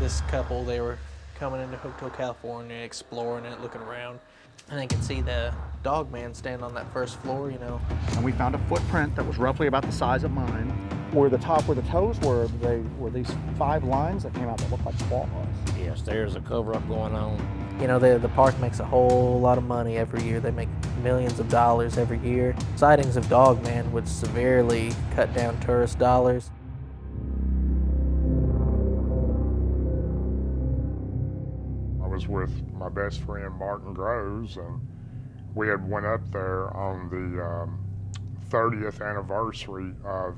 this couple, they were coming into Hotel California, exploring it, looking around, and they could see the Dogman standing on that first floor, you know. And we found a footprint that was roughly about the size of mine. Where the toes were, they were these 5 lines that came out that looked like claws. Yes, there's a cover-up going on. You know, the park makes a whole lot of money every year. They make millions of dollars every year. Sightings of Dogman would severely cut down tourist dollars. I was with my best friend Martin Groves, and we had went up there on the 30th anniversary of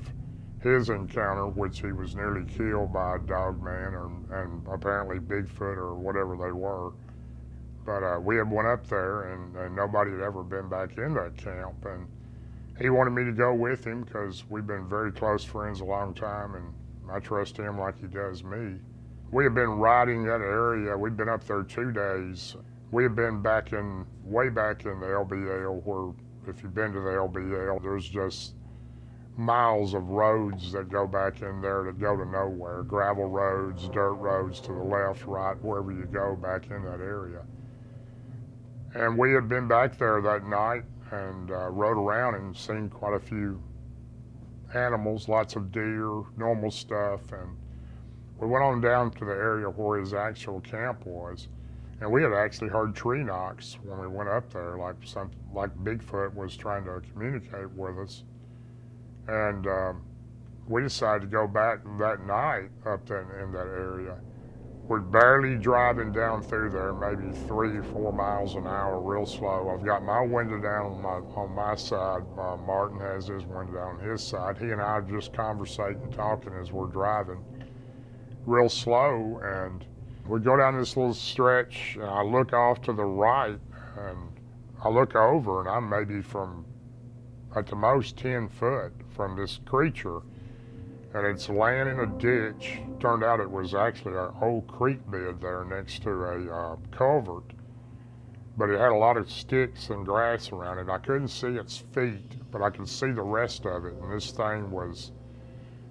his encounter, which he was nearly killed by a Dogman and apparently Bigfoot or whatever they were. But we had went up there, and nobody had ever been back in that camp. And he wanted me to go with him because we've been very close friends a long time, and I trust him like he does me. We had been riding that area. We'd been up there 2 days. We had been way back in the LBL, where if you've been to the LBL, there's just miles of roads that go back in there that go to nowhere. Gravel roads, dirt roads to the left, right, wherever you go back in that area. And we had been back there that night and rode around and seen quite a few animals, lots of deer, normal stuff. And we went on down to the area where his actual camp was. And we had actually heard tree knocks when we went up there, like Bigfoot was trying to communicate with us. And we decided to go back that night up in that area. We're barely driving down through there, maybe 3 or 4 miles an hour, real slow. I've got my window down on my side. Martin has his window down on his side. He and I are just conversating, talking as we're driving, real slow. And we go down this little stretch, and I look off to the right, and I look over, and I'm maybe from at the most 10 foot from this creature, and it's laying in a ditch. Turned out it was actually an old creek bed there next to a culvert, but it had a lot of sticks and grass around it. I couldn't see its feet, but I could see the rest of it, and this thing was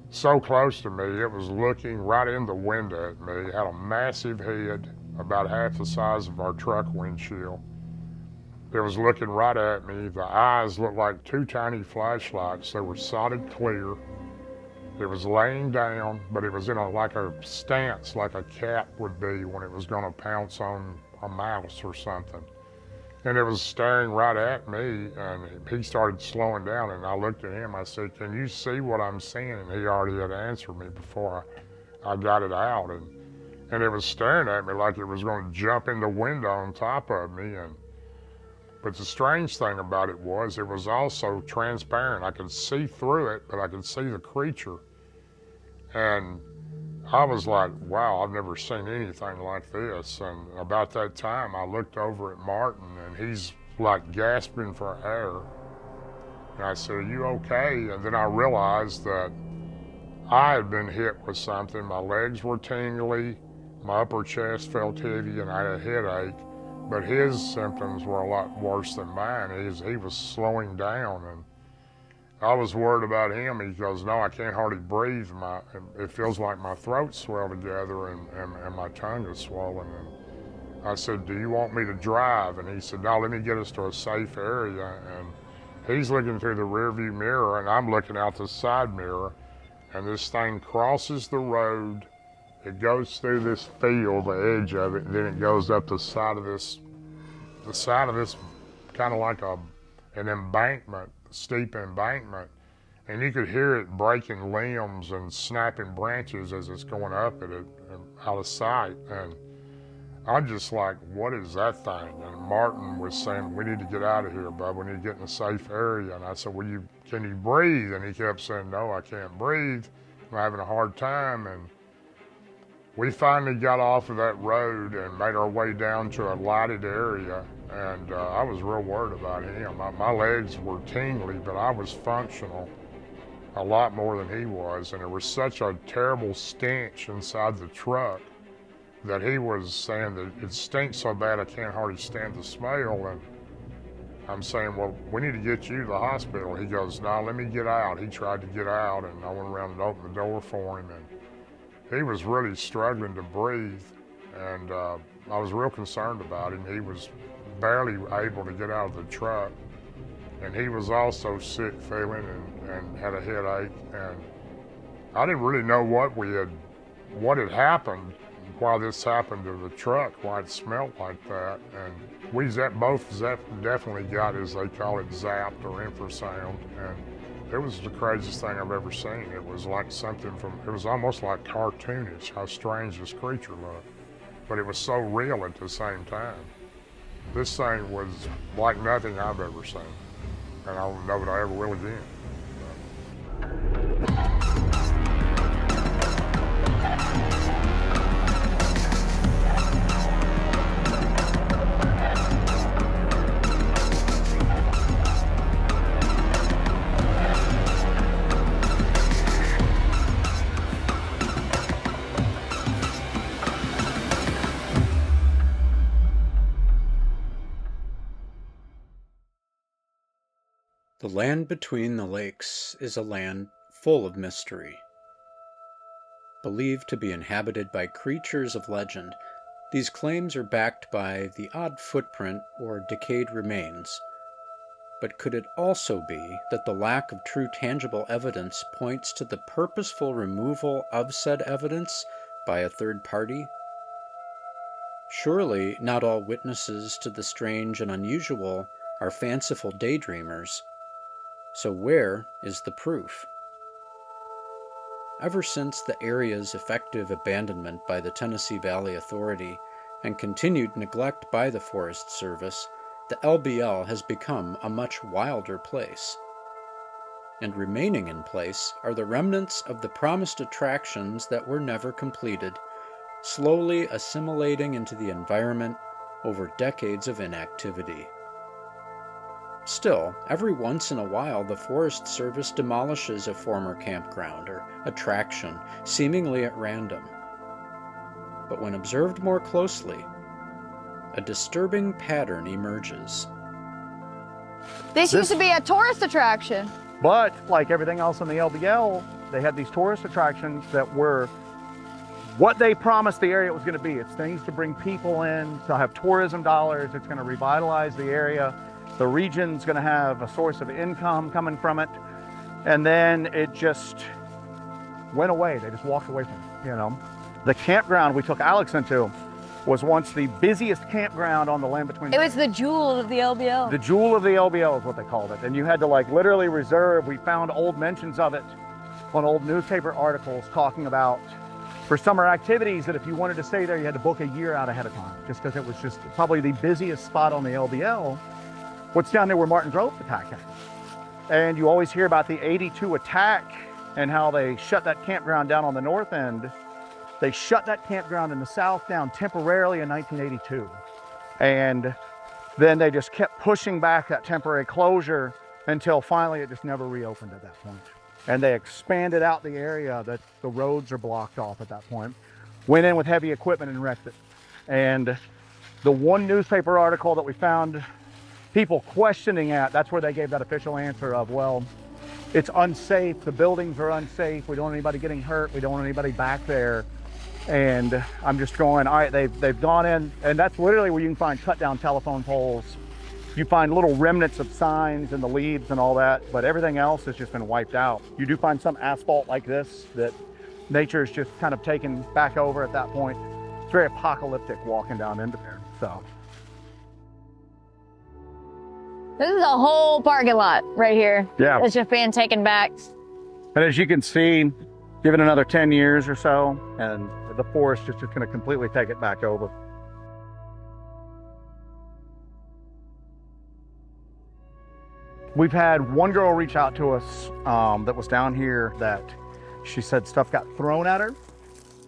so close to me. It was looking right in the window at me. It had a massive head, about half the size of our truck windshield. It was looking right at me. The eyes looked like 2 tiny flashlights. They were solid clear. It was laying down, but it was in like a stance like a cat would be when it was going to pounce on a mouse or something. And it was staring right at me, and he started slowing down, and I looked at him. I said, "Can you see what I'm seeing?" And he already had answered me before I got it out. And it was staring at me like it was going to jump in the window on top of me. But the strange thing about it was also transparent. I could see through it, but I could see the creature. And I was like, wow, I've never seen anything like this. And about that time, I looked over at Martin, and he's like gasping for air. And I said, "Are you okay?" And then I realized that I had been hit with something. My legs were tingly, my upper chest felt heavy, and I had a headache. But his symptoms were a lot worse than mine. He was slowing down, and I was worried about him. He goes, "No, I can't hardly breathe. It feels like my throat swelled together and my tongue is swollen." And I said, "Do you want me to drive?" And he said, "No, let me get us to a safe area." And he's looking through the rearview mirror, and I'm looking out the side mirror, and this thing crosses the road. It goes through this field, the edge of it, and then it goes up the side of this kind of like an embankment, steep embankment. And you could hear it breaking limbs and snapping branches as it's going up at it out of sight. And I'm just like, what is that thing? And Martin was saying, "We need to get out of here, bud. We need to get in a safe area." And I said, "Well, can you breathe?" And he kept saying, "No, I can't breathe. I'm having a hard time." And we finally got off of that road and made our way down to a lighted area, and I was real worried about him. My legs were tingly, but I was functional a lot more than he was, and there was such a terrible stench inside the truck that he was saying that it stinks so bad I can't hardly stand the smell. And I'm saying, "Well, we need to get you to the hospital." He goes, "No, let me get out." He tried to get out, and I went around and opened the door for him, and he was really struggling to breathe, and I was real concerned about him. He was barely able to get out of the truck, and he was also sick feeling and had a headache, and I didn't really know what had happened, why this happened to the truck, why it smelled like that. And we both definitely got, as they call it, zapped or infrasound, and it was the craziest thing I've ever seen. It was like something it was almost like cartoonish, how strange this creature looked. But it was so real at the same time. This thing was like nothing I've ever seen, and I don't know that I ever will again. The land between the lakes is a land full of mystery. Believed to be inhabited by creatures of legend, these claims are backed by the odd footprint or decayed remains. But could it also be that the lack of true tangible evidence points to the purposeful removal of said evidence by a third party? Surely not all witnesses to the strange and unusual are fanciful daydreamers. So where is the proof? Ever since the area's effective abandonment by the Tennessee Valley Authority and continued neglect by the Forest Service, the LBL has become a much wilder place. And remaining in place are the remnants of the promised attractions that were never completed, slowly assimilating into the environment over decades of inactivity. Still, every once in a while the Forest Service demolishes a former campground or attraction, seemingly at random. But when observed more closely, a disturbing pattern emerges. This used to be a tourist attraction. But like everything else in the LBL, they had these tourist attractions that were what they promised the area was going to be. It's things to bring people in, to have tourism dollars. It's going to revitalize the area. The region's going to have a source of income coming from it. And then it just went away. They just walked away from it, you know. The campground we took Alex into was once the busiest campground on the land between. It was the jewel of the LBL. The jewel of the LBL is what they called it. And you had to like literally reserve. We found old mentions of it on old newspaper articles talking about for summer activities that if you wanted to stay there, you had to book a year out ahead of time, just because it was just probably the busiest spot on the LBL. What's down there where Martin Grove's attack happened. And you always hear about the 82 attack and how they shut that campground down on the north end. They shut that campground in the south down temporarily in 1982. And then they just kept pushing back that temporary closure until finally it just never reopened at that point. And they expanded out the area that the roads are blocked off at that point. Went in with heavy equipment and wrecked it. And the one newspaper article that we found people questioning that's where they gave that official answer of, well, it's unsafe, the buildings are unsafe, we don't want anybody getting hurt, we don't want anybody back there. And I'm just going, all right, they've gone in, and that's literally where you can find cut down telephone poles. You find little remnants of signs and the leaves and all that, but everything else has just been wiped out. You do find some asphalt like this that nature's just kind of taken back over at that point. It's very apocalyptic walking down into there, so. This is a whole parking lot right here. Yeah. It's just being taken back. And as you can see, give it another 10 years or so, and the forest is just going to completely take it back over. We've had one girl reach out to us that was down here that she said stuff got thrown at her.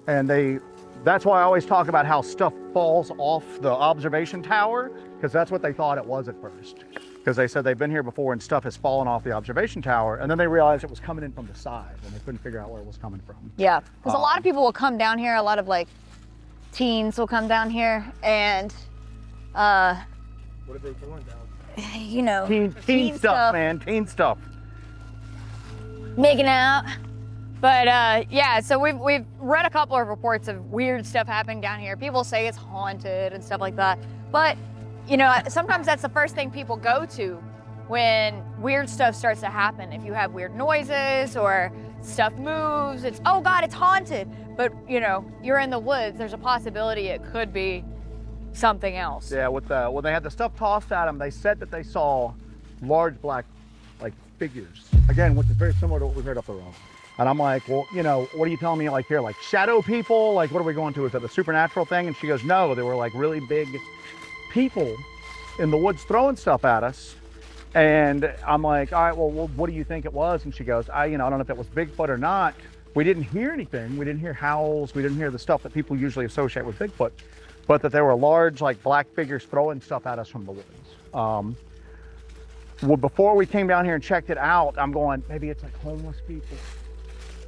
And that's why I always talk about how stuff falls off the observation tower, because that's what they thought it was at first. Because they said they've been here before and stuff has fallen off the observation tower, and then they realized it was coming in from the side and they couldn't figure out where it was coming from. Yeah, because a lot of people will come down here, a lot of like teens will come down here and what are they doing down? You know, Teen stuff, man, teen stuff. making out. But yeah, so we've read a couple of reports of weird stuff happening down here. People say it's haunted and stuff like that. But, you know, sometimes that's the first thing people go to when weird stuff starts to happen. If you have weird noises or stuff moves, it's, oh God, it's haunted. But, you know, you're in the woods, there's a possibility it could be something else. Yeah, when they had the stuff tossed at them, they said that they saw large black, like, figures. Again, which is very similar to what we heard up the road. And I'm like, well, you know, what are you telling me, like, here, like shadow people? Like, what are we going to? Is that the supernatural thing? And she goes, no, they were like really big people in the woods throwing stuff at us. And I'm like, all right, well, what do you think it was? And she goes, I don't know if it was Bigfoot or not. We didn't hear anything. We didn't hear howls. We didn't hear the stuff that people usually associate with Bigfoot, but that there were large, like, black figures throwing stuff at us from the woods. Well, before we came down here and checked it out, I'm going, maybe it's like homeless people.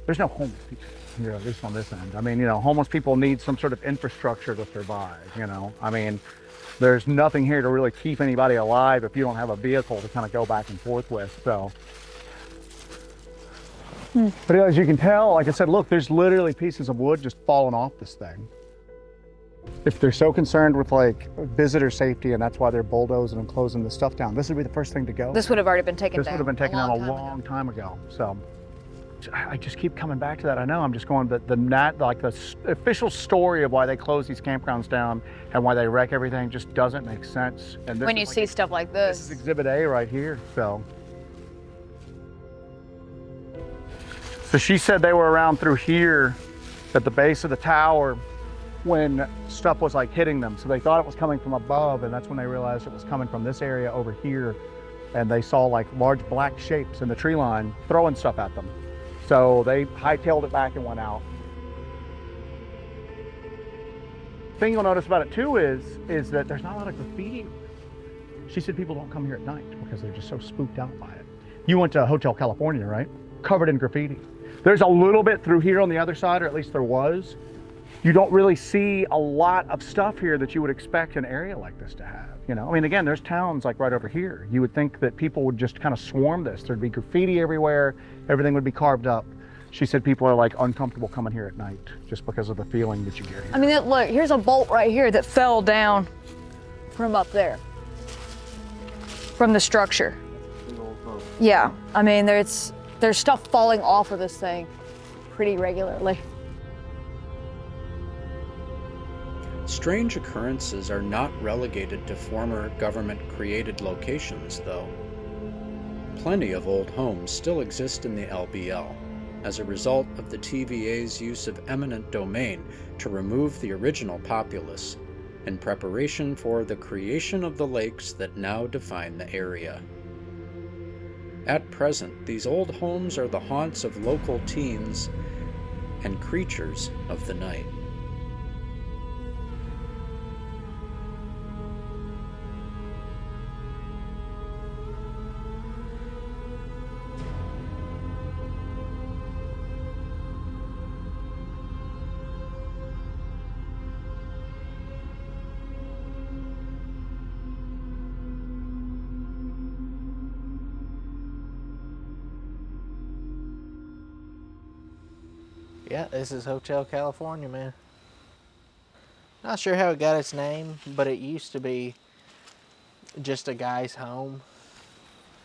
There's no homeless people here, at least on this end. I mean, you know, homeless people need some sort of infrastructure to survive, you know. I mean, there's nothing here to really keep anybody alive if you don't have a vehicle to kind of go back and forth with, so. But as you can tell, like I said, look, there's literally pieces of wood just falling off this thing. If they're so concerned with, like, visitor safety and that's why they're bulldozing and closing the stuff down, this would be the first thing to go. This would have already been taken down. This would have been taken down a long time ago. So I just keep coming back to that. I know, I'm just going, the official story of why they close these campgrounds down and why they wreck everything just doesn't make sense. And when you see stuff like this. This is Exhibit A right here, so. So she said they were around through here at the base of the tower when stuff was like hitting them. So they thought it was coming from above, and that's when they realized it was coming from this area over here. And they saw like large black shapes in the tree line throwing stuff at them. So they hightailed it back and went out. The thing you'll notice about it too is that there's not a lot of graffiti. She said people don't come here at night because they're just so spooked out by it. You went to Hotel California, right? Covered in graffiti. There's a little bit through here on the other side, or at least there was. You don't really see a lot of stuff here that you would expect an area like this to have. You know, I mean, again, there's towns like right over here. You would think that people would just kind of swarm this. There'd be graffiti everywhere. Everything would be carved up. She said people are like uncomfortable coming here at night just because of the feeling that you get here. I mean, look, here's a bolt right here that fell down from up there, from the structure. Yeah, I mean, there's stuff falling off of this thing pretty regularly. Strange occurrences are not relegated to former government-created locations, though. Plenty of old homes still exist in the LBL as a result of the TVA's use of eminent domain to remove the original populace in preparation for the creation of the lakes that now define the area. At present, these old homes are the haunts of local teens and creatures of the night. Yeah, this is Hotel California, man. Not sure how it got its name, but it used to be just a guy's home.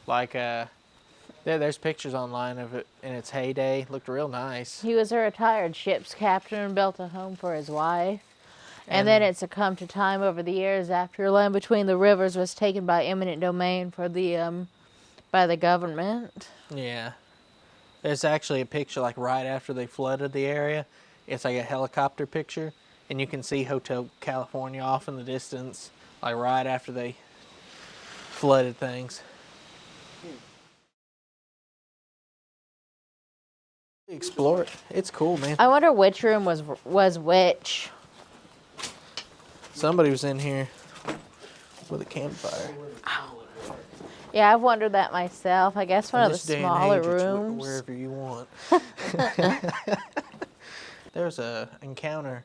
Like, there's pictures online of it in its heyday. Looked real nice. He was a retired ship's captain and built a home for his wife. And then it succumbed to time over the years after land between the rivers was taken by eminent domain for the by the government. Yeah. There's actually a picture like right after they flooded the area. It's like a helicopter picture, and you can see Hotel California off in the distance, like right after they flooded things. Explore it. It's cool, man. I wonder which room was which. Somebody was in here with a campfire. Yeah, I've wondered that myself. I guess one of the smaller rooms. Wherever you want. There's a encounter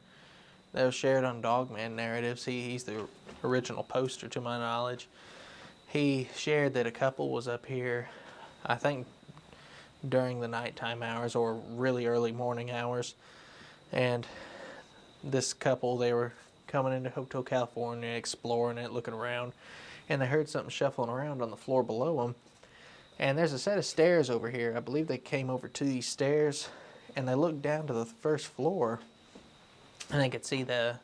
that was shared on Dogman Narratives. He's the original poster, to my knowledge. He shared that a couple was up here, I think during the nighttime hours or really early morning hours. And this couple, they were coming into Hotel California, exploring it, looking around, and they heard something shuffling around on the floor below them. And there's a set of stairs over here. I believe they came over to these stairs, and they looked down to the first floor, and they could see the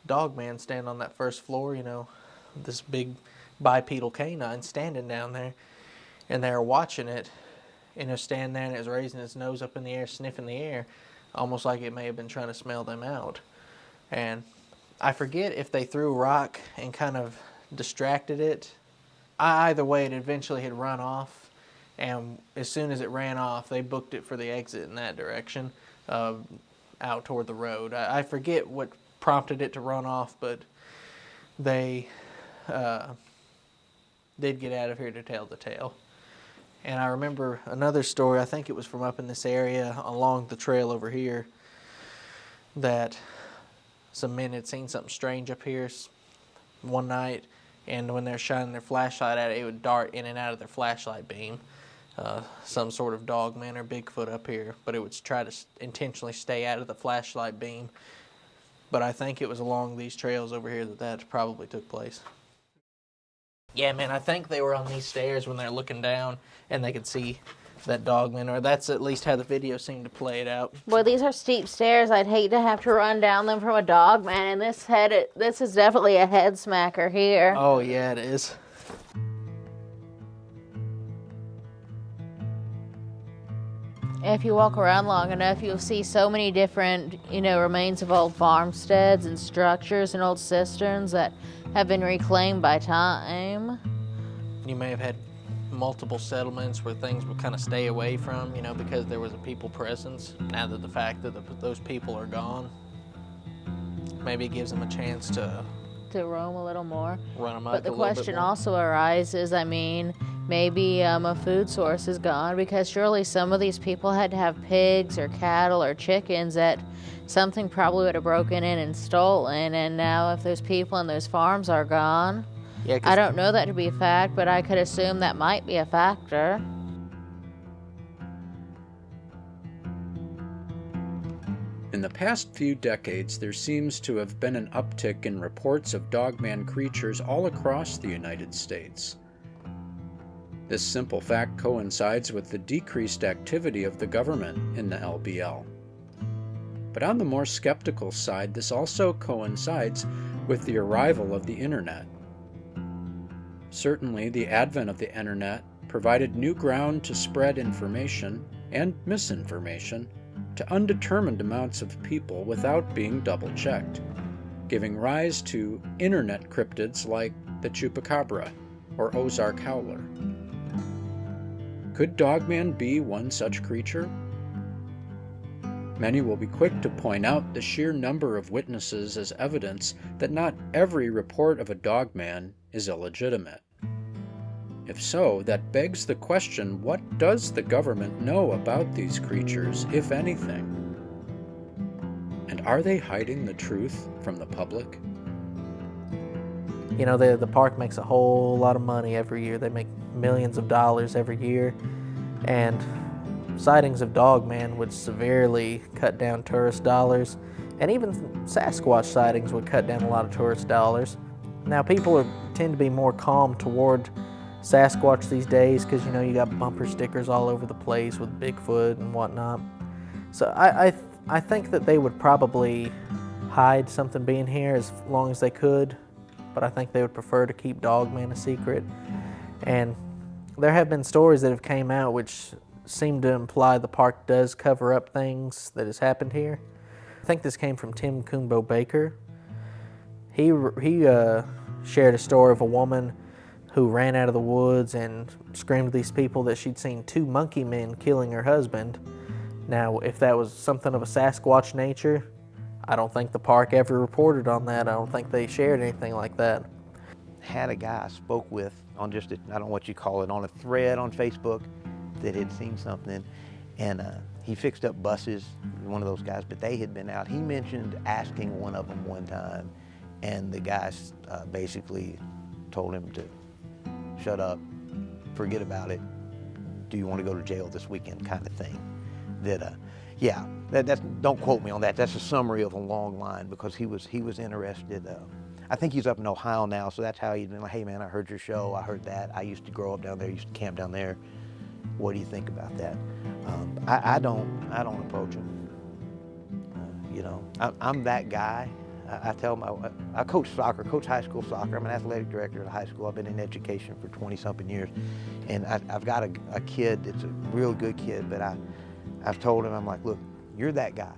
Dogman stand on that first floor, you know, this big bipedal canine standing down there. And they were watching it, and it was standing there, and it was raising its nose up in the air, sniffing the air, almost like it may have been trying to smell them out. And I forget if they threw a rock and kind of distracted it. Either way, it eventually had run off, and as soon as it ran off, they booked it for the exit in that direction, out toward the road. I forget what prompted it to run off, but they did get out of here to tell the tale. And I remember another story, I think it was from up in this area along the trail over here, that some men had seen something strange up here one night, and when they're shining their flashlight at it, it would dart in and out of their flashlight beam. Some sort of Dogman or Bigfoot up here, but it would try to intentionally stay out of the flashlight beam. But I think it was along these trails over here that probably took place. Yeah, man, I think they were on these stairs when they're looking down, and they could see that Dogman, or that's at least how the video seemed to play it out. Well, these are steep stairs. I'd hate to have to run down them from a Dogman, and this is definitely a head smacker here. Oh, yeah, it is. If you walk around long enough, you'll see so many different, remains of old farmsteads and structures and old cisterns that have been reclaimed by time. You may have had multiple settlements where things would kind of stay away from, because there was a people presence. Now that the fact that those people are gone, maybe it gives them a chance to roam a little more. Run them up. But the question also arises, maybe a food source is gone, because surely some of these people had to have pigs or cattle or chickens that something probably would have broken in and stolen. And now if those people and those farms are gone, yeah, I don't know that to be a fact, but I could assume that might be a factor. In the past few decades, there seems to have been an uptick in reports of Dogman creatures all across the United States. This simple fact coincides with the decreased activity of the government in the LBL. But on the more skeptical side, this also coincides with the arrival of the internet. Certainly, the advent of the internet provided new ground to spread information and misinformation to undetermined amounts of people without being double-checked, giving rise to internet cryptids like the Chupacabra or Ozark Howler. Could Dogman be one such creature? Many will be quick to point out the sheer number of witnesses as evidence that not every report of a Dogman is illegitimate. If so, that begs the question, what does the government know about these creatures, if anything? And are they hiding the truth from the public? The park makes a whole lot of money every year. They make millions of dollars every year, and sightings of Dogman would severely cut down tourist dollars, and even Sasquatch sightings would cut down a lot of tourist dollars. Now, people tend to be more calm toward Sasquatch these days because, you got bumper stickers all over the place with Bigfoot and whatnot. So I think that they would probably hide something being here as long as they could, but I think they would prefer to keep Dogman a secret. And there have been stories that have came out which seem to imply the park does cover up things that has happened here. I think this came from Tim Kumbo Baker. He shared a story of a woman who ran out of the woods and screamed to these people that she'd seen 2 monkey men killing her husband. Now, if that was something of a Sasquatch nature, I don't think the park ever reported on that. I don't think they shared anything like that. Had a guy I spoke with on just, I don't know what you call it, on a thread on Facebook that had seen something, and he fixed up buses, one of those guys, but they had been out. He mentioned asking one of them one time, and the guys basically told him to shut up, forget about it, do you want to go to jail this weekend kind of thing. That, yeah, that's, don't quote me on that. That's a summary of a long line because he was interested. I think he's up in Ohio now, so that's how he's been like, hey man, I heard your show, I heard that. I used to grow up down there, used to camp down there. What do you think about that? I don't approach him. You know, I'm that guy. I tell him, I coach soccer, coach high school soccer. I'm an athletic director at a high school. I've been in education for 20-something years. And I've got a kid that's a real good kid, but I've told him, I'm like, look, you're that guy.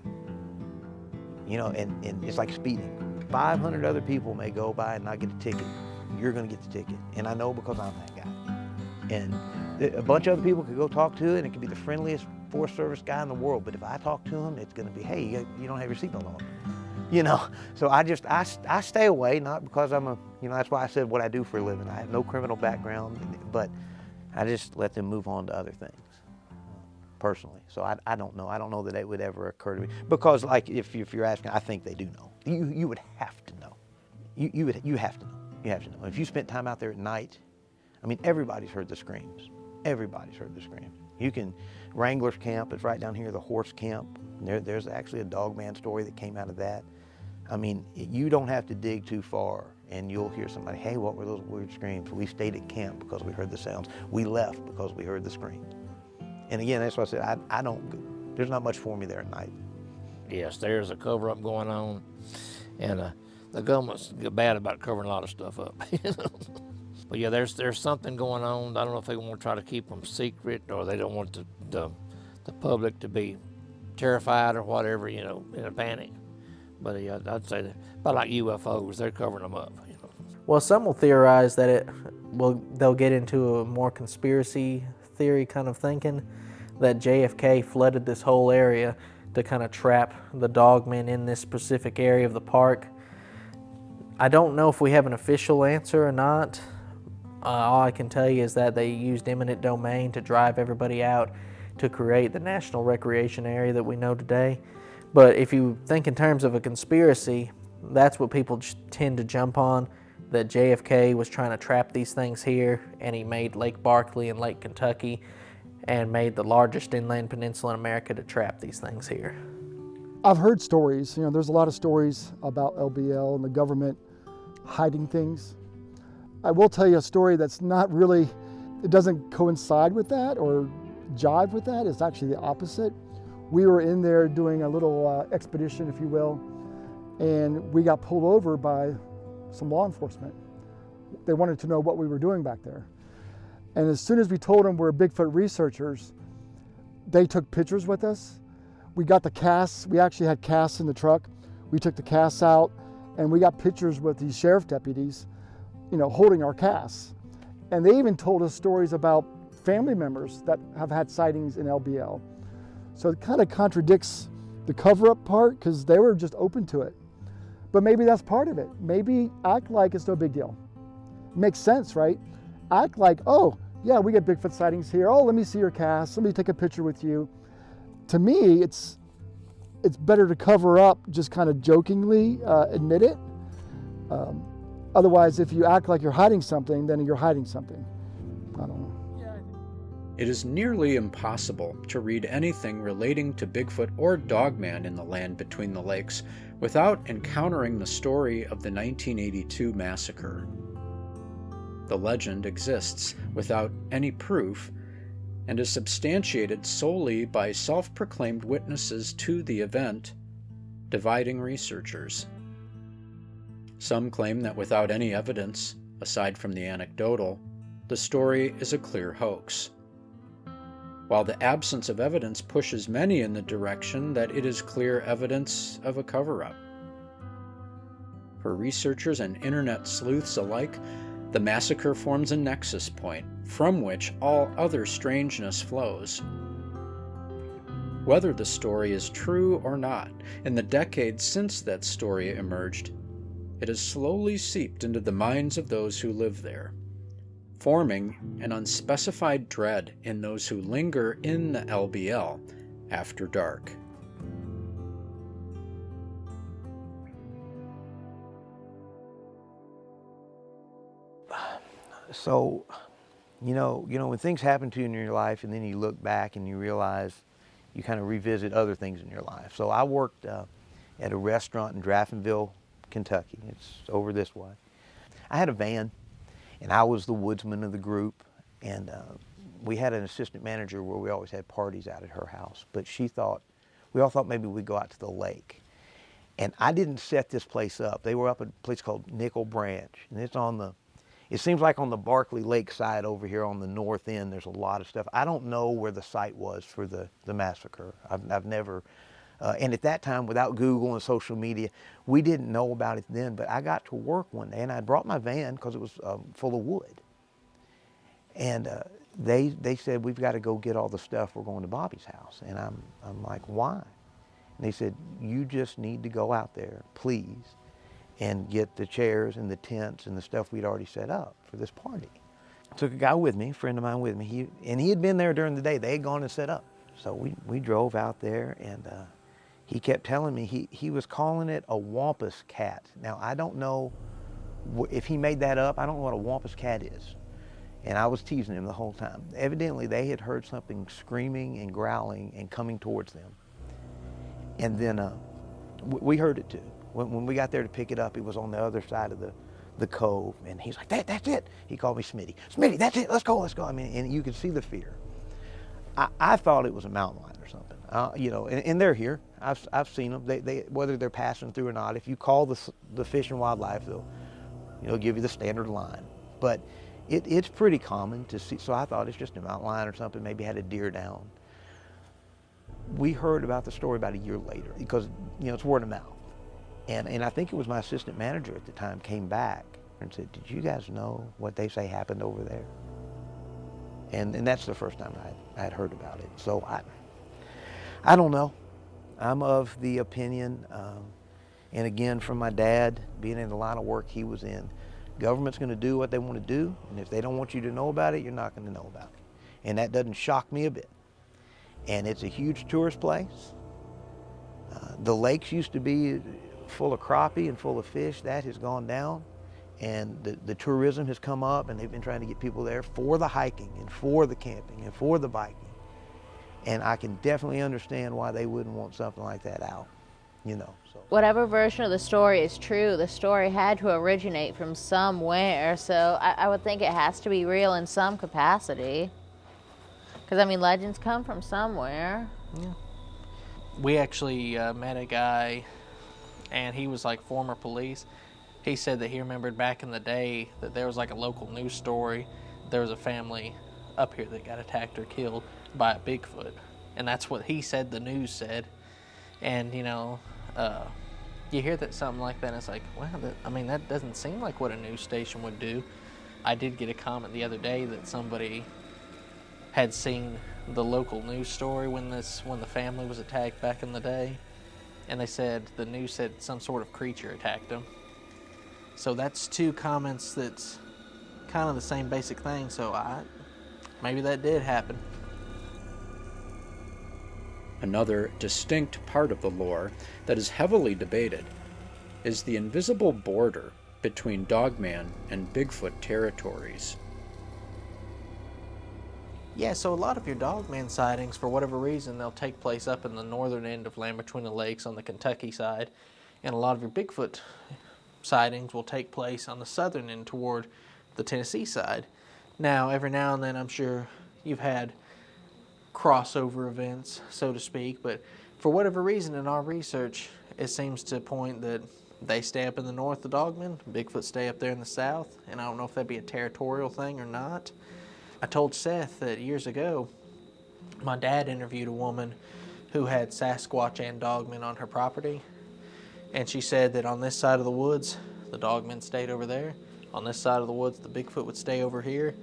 You know, and it's like speeding. 500 other people may go by and not get a ticket. You're gonna get the ticket. And I know because I'm that guy. And a bunch of other people could go talk to it, and it could be the friendliest Forest Service guy in the world. But if I talk to him, it's gonna be, hey, you don't have your seatbelt on. You know, so I stay away, not because I'm that's why I said what I do for a living. I have no criminal background, but I just let them move on to other things, personally. So I don't know. I don't know that it would ever occur to me. Because like, if you're asking, I think they do know. You would have to know. You have to know. You have to know. If you spent time out there at night, I mean, everybody's heard the screams. Everybody's heard the screams. You can, Wrangler's Camp, it's right down here, the horse camp. There's actually a Dogman story that came out of that. I mean, you don't have to dig too far and you'll hear somebody, hey, what were those weird screams? We stayed at camp because we heard the sounds. We left because we heard the screams. And again, that's why I said, I don't, there's not much for me there at night. Yes, there's a cover-up going on, and the government's bad about covering a lot of stuff up. But yeah, there's something going on. I don't know if they want to try to keep them secret, or they don't want the public to be terrified or whatever, in a panic. But yeah, I'd say that about like UFOs, they're covering them up. Well, some will theorize that they'll get into a more conspiracy theory kind of thinking, that JFK flooded this whole area to kind of trap the dogmen in this specific area of the park. I don't know if we have an official answer or not. All I can tell you is that they used eminent domain to drive everybody out to create the national recreation area that we know today. But if you think in terms of a conspiracy, that's what people tend to jump on, that JFK was trying to trap these things here, and he made Lake Barkley and Lake Kentucky and made the largest inland peninsula in America to trap these things here. I've heard stories, there's a lot of stories about LBL and the government hiding things. I will tell you a story that's not really, it doesn't coincide with that or jive with that. It's actually the opposite. We were in there doing a little expedition, if you will, and we got pulled over by some law enforcement. They wanted to know what we were doing back there. And as soon as we told them we're Bigfoot researchers, they took pictures with us. We got the casts. We actually had casts in the truck. We took the casts out, and we got pictures with these sheriff deputies, holding our casts. And they even told us stories about family members that have had sightings in LBL. So it kind of contradicts the cover-up part, because they were just open to it. But maybe that's part of it. Maybe act like it's no big deal. Makes sense, right? Act like, oh, yeah, we get Bigfoot sightings here. Oh, let me see your cast. Let me take a picture with you. To me, it's better to cover up, just kind of jokingly admit it. Otherwise, if you act like you're hiding something, then you're hiding something. I don't know. It is nearly impossible to read anything relating to Bigfoot or Dogman in the land between the lakes without encountering the story of the 1982 massacre. The legend exists without any proof and is substantiated solely by self-proclaimed witnesses to the event, dividing researchers. Some claim that without any evidence, aside from the anecdotal, the story is a clear hoax, while the absence of evidence pushes many in the direction that it is clear evidence of a cover-up. For researchers and internet sleuths alike, the massacre forms a nexus point from which all other strangeness flows. Whether the story is true or not, in the decades since that story emerged, it has slowly seeped into the minds of those who live there, forming an unspecified dread in those who linger in the LBL after dark. So You know, when things happen to you in your life and then you look back and you realize you kind of revisit other things in your life. So I worked at a restaurant in Draftonville, Kentucky. It's over this way. I had a van, and I was the woodsman of the group, and we had an assistant manager where we always had parties out at her house, but we all thought maybe we'd go out to the lake. And I didn't set this place up. They were up at a place called Nickel Branch, and it seems like on the Barkley Lake side over here on the north end, there's a lot of stuff. I don't know where the site was for the massacre. I've never, and at that time, without Google and social media, we didn't know about it then, but I got to work one day, and I brought my van because it was full of wood. And they said, we've got to go get all the stuff. We're going to Bobby's house. And I'm like, why? And they said, you just need to go out there, please, and get the chairs and the tents and the stuff we'd already set up for this party. I took a guy with me, a friend of mine with me, he had been there during the day. They had gone and set up. So we drove out there, and he kept telling me he was calling it a wampus cat. Now, I don't know if he made that up. I don't know what a wampus cat is. And I was teasing him the whole time. Evidently, they had heard something screaming and growling and coming towards them. And then we heard it too. When we got there to pick it up, it was on the other side of the cove, and he's like, that's it. He called me Smitty. Smitty, that's it, let's go. I mean, and you could see the fear. I thought it was a mountain lion or something, you know, and they're here. I've seen them. They whether they're passing through or not, if you call the Fish and Wildlife, they'll give you the standard line. But it's pretty common to see, so I thought it's just a mountain lion or something, maybe had a deer down. We heard about the story about a year later because, you know, it's word of mouth. And I think it was my assistant manager at the time came back and said, did you guys know what they say happened over there? And that's the first time I had heard about it. So I don't know. I'm of the opinion, and again, from my dad, being in the line of work he was in, government's going to do what they want to do, and if they don't want you to know about it, you're not going to know about it. And that doesn't shock me a bit. And it's a huge tourist place. The lakes used to be full of crappie and full of fish. That has gone down, and the tourism has come up, and they've been trying to get people there for the hiking and for the camping and for the biking. And I can definitely understand why they wouldn't want something like that out, you know. So Whatever version of the story is true, the story had to originate from somewhere, so I would think it has to be real in some capacity. Because, I mean, legends come from somewhere. Yeah. We actually met a guy, and he was like former police. He said that he remembered back in the day that there was like a local news story. There was a family up here that got attacked or killed by a Bigfoot. And that's what he said the news said. And, you know, you hear that something like that, and it's like, wow, that doesn't seem like what a news station would do. I did get a comment the other day that somebody had seen the local news story when the family was attacked back in the day, and they said the news said some sort of creature attacked them. So that's two comments that's kind of the same basic thing. So maybe that did happen. Another distinct part of the lore that is heavily debated is the invisible border between Dogman and Bigfoot territories. Yeah, so a lot of your Dogman sightings, for whatever reason, they'll take place up in the northern end of Land Between the Lakes on the Kentucky side, and a lot of your Bigfoot sightings will take place on the southern end toward the Tennessee side. Now, every now and then, I'm sure you've had crossover events, so to speak, but for whatever reason in our research, it seems to point that they stay up in the north of Dogman, Bigfoot stay up there in the south, and I don't know if that'd be a territorial thing or not. I told Seth that years ago, my dad interviewed a woman who had Sasquatch and Dogman on her property, and she said that on this side of the woods, the Dogman stayed over there. On this side of the woods, the Bigfoot would stay over here,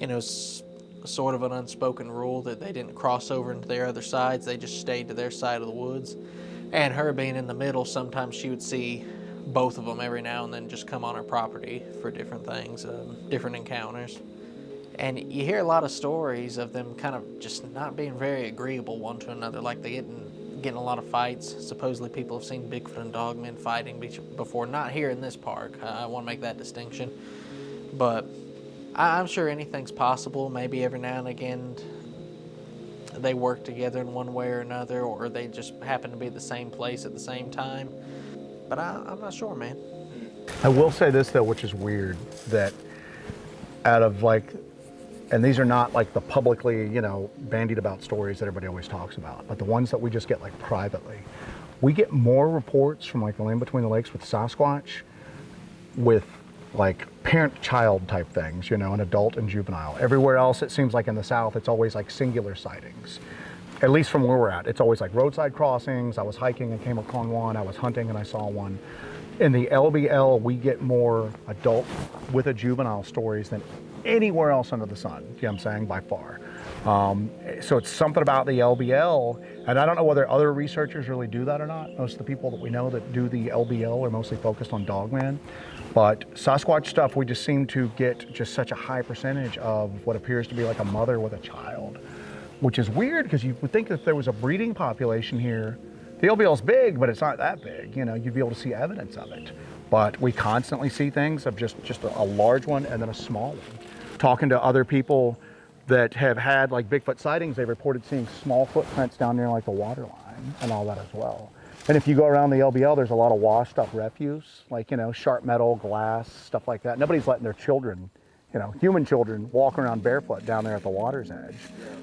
and it was sort of an unspoken rule that they didn't cross over into their other sides. They just stayed to their side of the woods. And her being in the middle, sometimes she would see both of them every now and then just come on her property for different things, different encounters. And you hear a lot of stories of them kind of just not being very agreeable one to another, like they getting a lot of fights. Supposedly people have seen Bigfoot and Dogman fighting before, not here in this park. I want to make that distinction. But I'm sure anything's possible. Maybe every now and again they work together in one way or another, or they just happen to be at the same place at the same time. But I'm not sure, man. I will say this though, which is weird, that out of like, and these are not like the publicly, bandied about stories that everybody always talks about, but the ones that we just get like privately, we get more reports from like the Land Between the Lakes with Sasquatch, with like parent-child type things, an adult and juvenile. Everywhere else, it seems like in the South, it's always like singular sightings. At least from where we're at, it's always like roadside crossings. I was hiking and came upon one. I was hunting and I saw one. In the LBL, we get more adult with a juvenile stories than anywhere else under the sun. You know what I'm saying? By far. So it's something about the LBL, and I don't know whether other researchers really do that or not. Most of the people that we know that do the LBL are mostly focused on Dogman. But Sasquatch stuff, we just seem to get just such a high percentage of what appears to be like a mother with a child, which is weird because you would think if there was a breeding population here, the LBL's big, but it's not that big. You'd be able to see evidence of it. But we constantly see things of just a large one and then a small one. Talking to other people that have had like Bigfoot sightings, they reported seeing small footprints down near like the water line and all that as well. And if you go around the LBL, there's a lot of washed up refuse, like, sharp metal, glass, stuff like that. Nobody's letting their children, human children, walk around barefoot down there at the water's edge.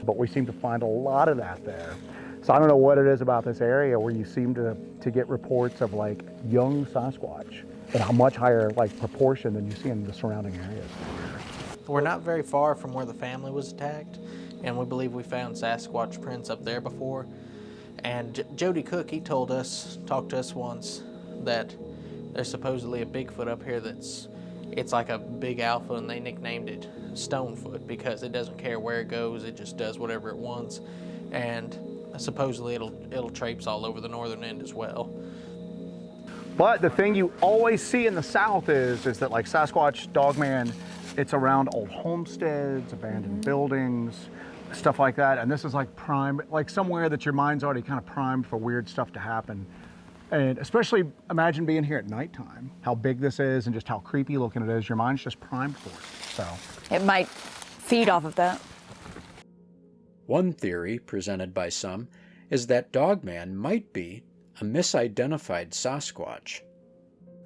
But we seem to find a lot of that there. So I don't know what it is about this area where you seem to get reports of like young Sasquatch at a much higher like proportion than you see in the surrounding areas. We're not very far from where the family was attacked, and we believe we found Sasquatch prints up there before. And Jody Cook, he talked to us once that there's supposedly a Bigfoot up here it's like a big alpha, and they nicknamed it Stonefoot because it doesn't care where it goes, it just does whatever it wants. And supposedly it'll traipse all over the northern end as well. But the thing you always see in the South is that like Sasquatch, Dogman, it's around old homesteads, abandoned buildings, stuff like that. And this is like prime, like somewhere that your mind's already kind of primed for weird stuff to happen. And especially imagine being here at nighttime, how big this is and just how creepy looking it is. Your mind's just primed for it. So It might feed off of that. One theory presented by some is that Dogman might be a misidentified Sasquatch.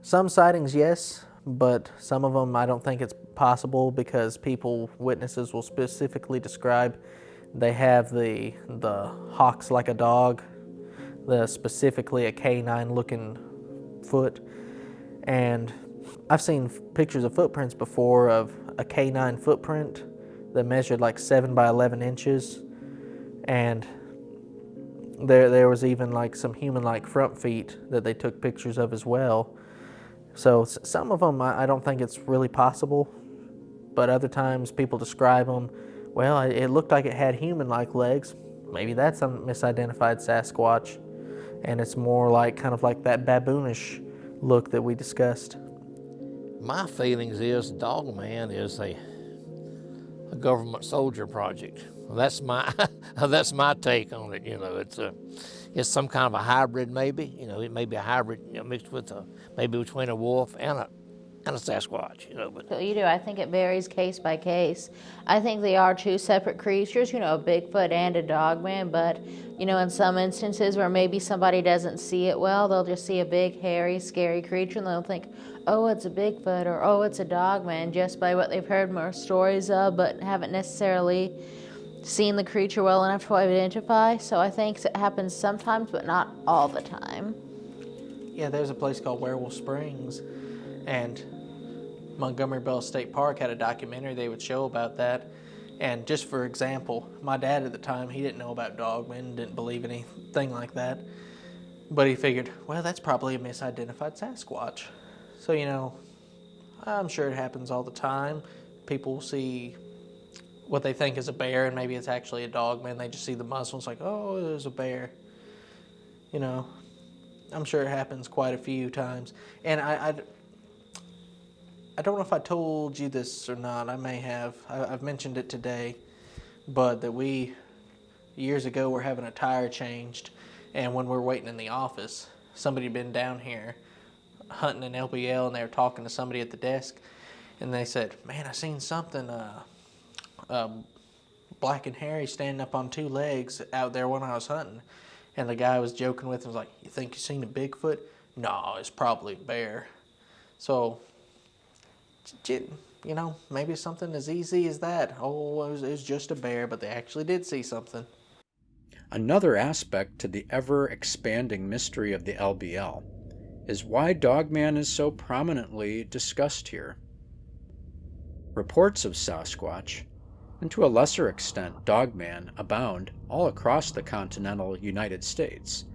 Some sightings, yes, but some of them I don't think it's possible because witnesses will specifically describe they have the hocks like a dog, specifically a canine looking foot. And I've seen pictures of footprints before of a canine footprint that measured like 7 by 11 inches. And there was even like some human-like front feet that they took pictures of as well. So some of them I don't think it's really possible, but other times people describe them, well, it looked like it had human-like legs. Maybe that's a misidentified Sasquatch, and it's more like kind of like that baboonish look that we discussed. My feelings is Dogman is a government soldier project. That's my that's my take on it. It's some kind of a hybrid, maybe. It may be a hybrid mixed with maybe between a wolf and a Sasquatch. But I think it varies case by case. I think they are two separate creatures. A Bigfoot and a Dogman. But in some instances where maybe somebody doesn't see it well, they'll just see a big, hairy, scary creature, and they'll think, oh, it's a Bigfoot, or oh, it's a Dogman, just by what they've heard more stories of, but haven't necessarily seen the creature well enough to identify. So I think it happens sometimes, but not all the time. Yeah, there's a place called Werewolf Springs, and Montgomery Bell State Park had a documentary they would show about that. And just for example, my dad at the time, he didn't know about Dogman, didn't believe anything like that. But he figured, well, that's probably a misidentified Sasquatch. So, I'm sure it happens all the time. People see what they think is a bear, and maybe it's actually a Dogman. They just see the muzzle, it's like, oh, there's a bear. I'm sure it happens quite a few times. And I don't know if I told you this or not. I may have. I've mentioned it today. But that years ago, we're having a tire changed. And when we're waiting in the office, somebody had been down here hunting an LBL, and they were talking to somebody at the desk. and they said, man, I seen something black and hairy standing up on 2 legs out there when I was hunting. And the guy was joking with him, was like, you think you seen a Bigfoot? No, it's probably a bear. So, you know, maybe something as easy as that. Oh, it was just a bear, but they actually did see something. Another aspect to the ever-expanding mystery of the LBL is why Dogman is so prominently discussed here. Reports of Sasquatch, and to a lesser extent Dogman, abound all across the continental United States.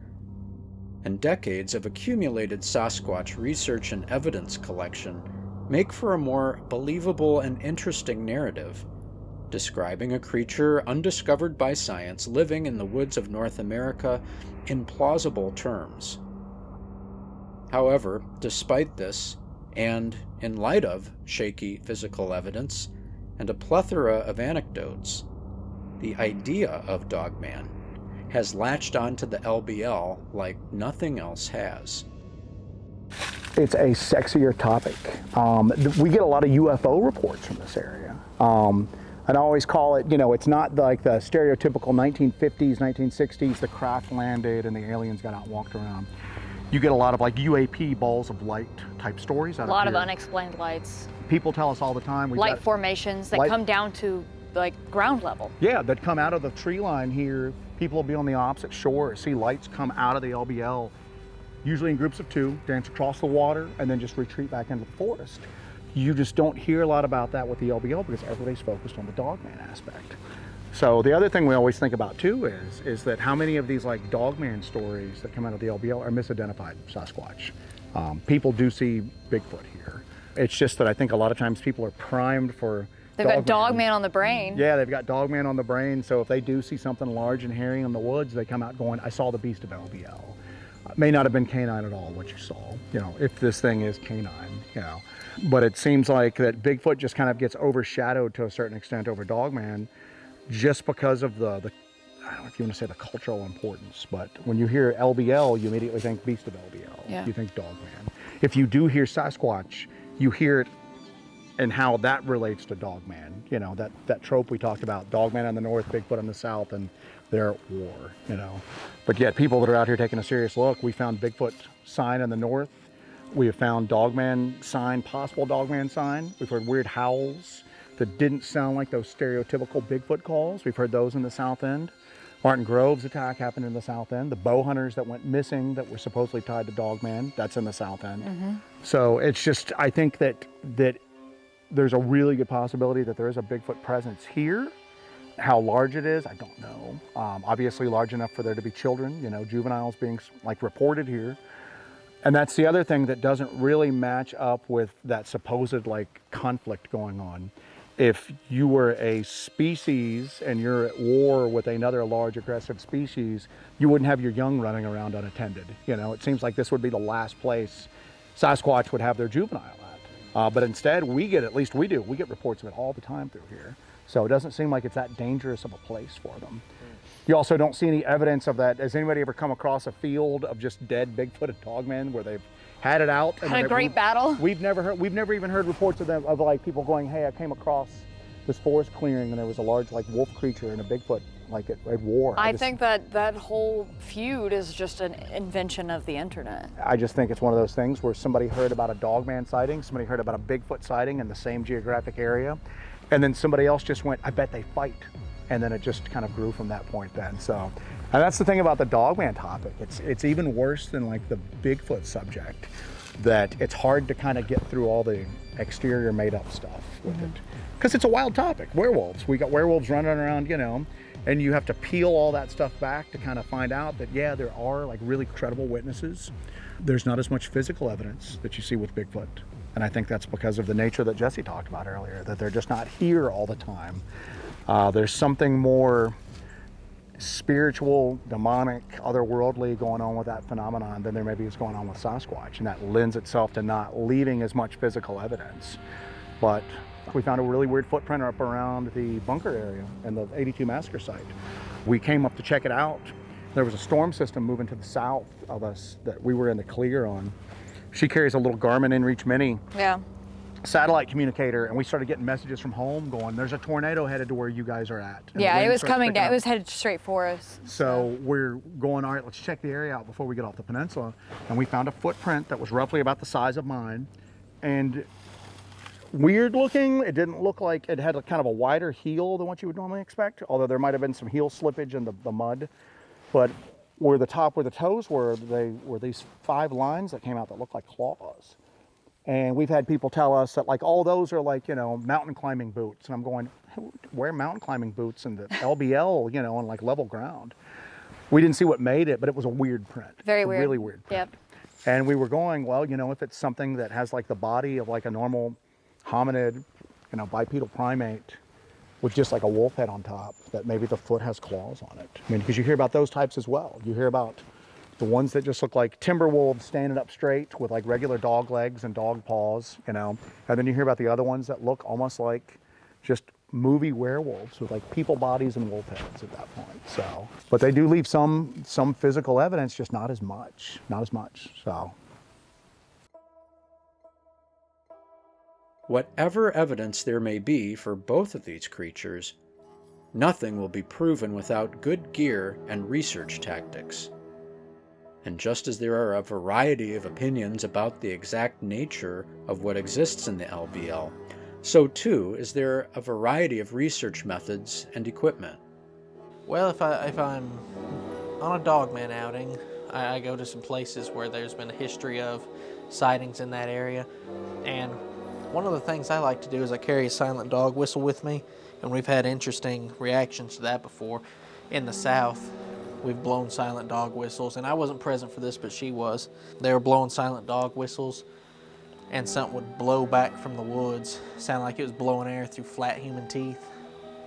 And decades of accumulated Sasquatch research and evidence collection make for a more believable and interesting narrative, describing a creature undiscovered by science living in the woods of North America in plausible terms. However, despite this, and in light of shaky physical evidence and a plethora of anecdotes, the idea of Dogman has latched onto the LBL like nothing else has. It's a sexier topic. We get a lot of UFO reports from this area. And I always call it, you know, it's not like the stereotypical 1950s, 1960s, the craft landed and the aliens got out and walked around. You get a lot of like UAP balls of light type stories out of here. A lot of unexplained lights. People tell us all the time. Light formations that come down to like ground level. Yeah, that come out of the tree line here. People will be on the opposite shore, see lights come out of the LBL, usually in groups of 2, dance across the water, and then just retreat back into the forest. You just don't hear a lot about that with the LBL because everybody's focused on the Dogman aspect. So the other thing we always think about too is that how many of these like Dogman stories that come out of the LBL are misidentified Sasquatch. People do see Bigfoot here. It's just that I think a lot of times people are primed for They've got Dogman on the brain. Yeah, they've got Dogman on the brain. So if they do see something large and hairy in the woods, they come out going, I saw the beast of LBL. It may not have been canine at all, what you saw, you know, if this thing is canine, you know. But it seems like that Bigfoot just kind of gets overshadowed to a certain extent over Dogman just because of the I don't know if you want to say the cultural importance, but when you hear LBL, you immediately think beast of LBL. Yeah. You think Dogman. If you do hear Sasquatch, you hear it and how that relates to Dogman. You know, that trope we talked about, Dogman in the north, Bigfoot in the south, and they're at war, you know. But yet people that are out here taking a serious look, we found Bigfoot sign in the north. We have found Dogman sign, possible Dogman sign. We've heard weird howls that didn't sound like those stereotypical Bigfoot calls. We've heard those in the south end. Martin Grove's attack happened in the south end. The bow hunters that went missing that were supposedly tied to Dogman, that's in the south end. Mm-hmm. So it's just, I think that there's a really good possibility that there is a Bigfoot presence here. How large it is, I don't know. Obviously large enough for there to be children, you know, juveniles being like reported here. And that's the other thing that doesn't really match up with that supposed like conflict going on. If you were a species and you're at war with another large aggressive species, you wouldn't have your young running around unattended. You know, it seems like this would be the last place Sasquatch would have their juvenile at. But instead, we get reports of it all the time through here. So it doesn't seem like it's that dangerous of a place for them. You also don't see any evidence of that. Has anybody ever come across a field of just dead Bigfoot and Dogman where they've had it out? And had a great battle? We've never even heard reports of them, of like people going, hey, I came across this forest clearing and there was a large like wolf creature and a Bigfoot like at war. I think that whole feud is just an invention of the internet. I just think it's one of those things where somebody heard about a Dogman sighting, somebody heard about a Bigfoot sighting in the same geographic area, and then somebody else just went, I bet they fight. And then it just kind of grew from that point then. So, and that's the thing about the Dogman topic. It's even worse than like the Bigfoot subject, that it's hard to kind of get through all the exterior made up stuff with it. Because it's a wild topic, werewolves. We got werewolves running around, you know, and you have to peel all that stuff back to kind of find out that, yeah, there are like really credible witnesses. There's not as much physical evidence that you see with Bigfoot. And I think that's because of the nature that Jesse talked about earlier, that they're just not here all the time. There's something more spiritual, demonic, otherworldly going on with that phenomenon than there maybe is going on with Sasquatch, and that lends itself to not leaving as much physical evidence. But we found a really weird footprint up around the bunker area and the 82 massacre site. We came up to check it out. There was a storm system moving to the south of us that we were in the clear on. She carries a little Garmin InReach Mini. Yeah. satellite communicator, and we started getting messages from home going, there's a tornado headed to where you guys are at. And Yeah, the it wind was starts coming picking down. up. It was headed straight for us. So we're going, all right, let's check the area out before we get off the peninsula. And we found a footprint that was roughly about the size of mine. And weird looking. It didn't look like it had a kind of a wider heel than what you would normally expect, although there might have been some heel slippage in the mud. But where the toes were, they were these 5 lines that came out that looked like claws. And we've had people tell us that like all those are like, you know, mountain climbing boots. And I'm going, wear mountain climbing boots in the LBL, you know, on like level ground. We didn't see what made it, but it was a weird print. Very weird. Really weird print. Yep. And we were going, well, you know, if it's something that has like the body of like a normal hominid, you know, bipedal primate with just like a wolf head on top, that maybe the foot has claws on it. I mean, because you hear about those types as well. You hear about the ones that just look like timber wolves standing up straight with like regular dog legs and dog paws, you know. And then you hear about the other ones that look almost like just movie werewolves with like people bodies and wolf heads at that point. So, but they do leave some physical evidence, just not as much. So. Whatever evidence there may be for both of these creatures, nothing will be proven without good gear and research tactics. And just as there are a variety of opinions about the exact nature of what exists in the LBL, so too is there a variety of research methods and equipment. Well, if I'm on a Dogman outing, I go to some places where there's been a history of sightings in that area. And one of the things I like to do is I carry a silent dog whistle with me, and we've had interesting reactions to that before. In the South, we've blown silent dog whistles, and I wasn't present for this, but she was. They were blowing silent dog whistles, and something would blow back from the woods, sound like it was blowing air through flat human teeth,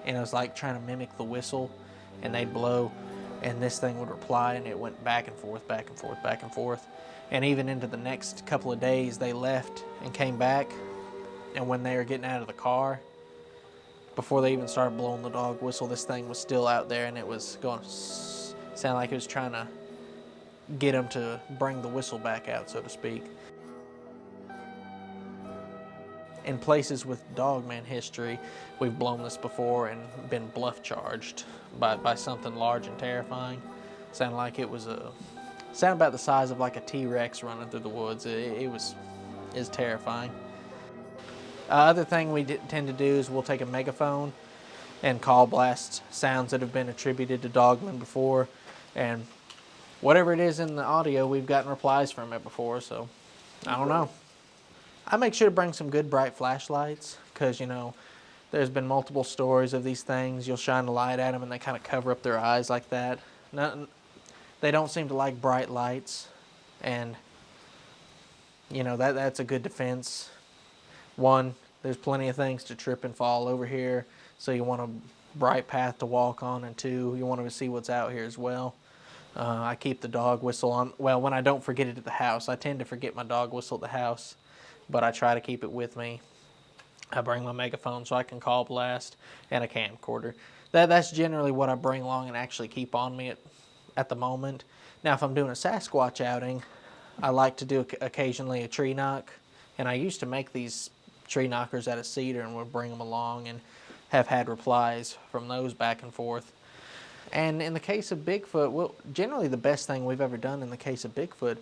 and it was like trying to mimic the whistle, and they'd blow, and this thing would reply, and it went back and forth, back and forth, back and forth. And even into the next couple of days, they left and came back, and when they were getting out of the car, before they even started blowing the dog whistle, this thing was still out there, and it was going, sound like it was trying to get them to bring the whistle back out, so to speak. In places with Dogman history, we've blown this before and been bluff charged by something large and terrifying. Sounded like it was sounded about the size of like a T-Rex running through the woods. It was terrifying. Other thing we tend to do is we'll take a megaphone and call blast sounds that have been attributed to Dogman before, and whatever it is in the audio, we've gotten replies from it before, so I don't know. I make sure to bring some good bright flashlights, because, you know, there's been multiple stories of these things. You'll shine a light at them and they kind of cover up their eyes like that. They don't seem to like bright lights, and, you know, that's a good defense. One, there's plenty of things to trip and fall over here, so you want a bright path to walk on, and two, you want to see what's out here as well. I keep the dog whistle on. Well, when I don't forget it at the house, I tend to forget my dog whistle at the house, but I try to keep it with me. I bring my megaphone so I can call blast, and a camcorder. That's generally what I bring along and actually keep on me at the moment. Now, if I'm doing a Sasquatch outing, I like to do occasionally a tree knock, and I used to make these tree knockers out of cedar and would bring them along, and have had replies from those back and forth. And in the case of Bigfoot, generally the best thing we've ever done in the case of Bigfoot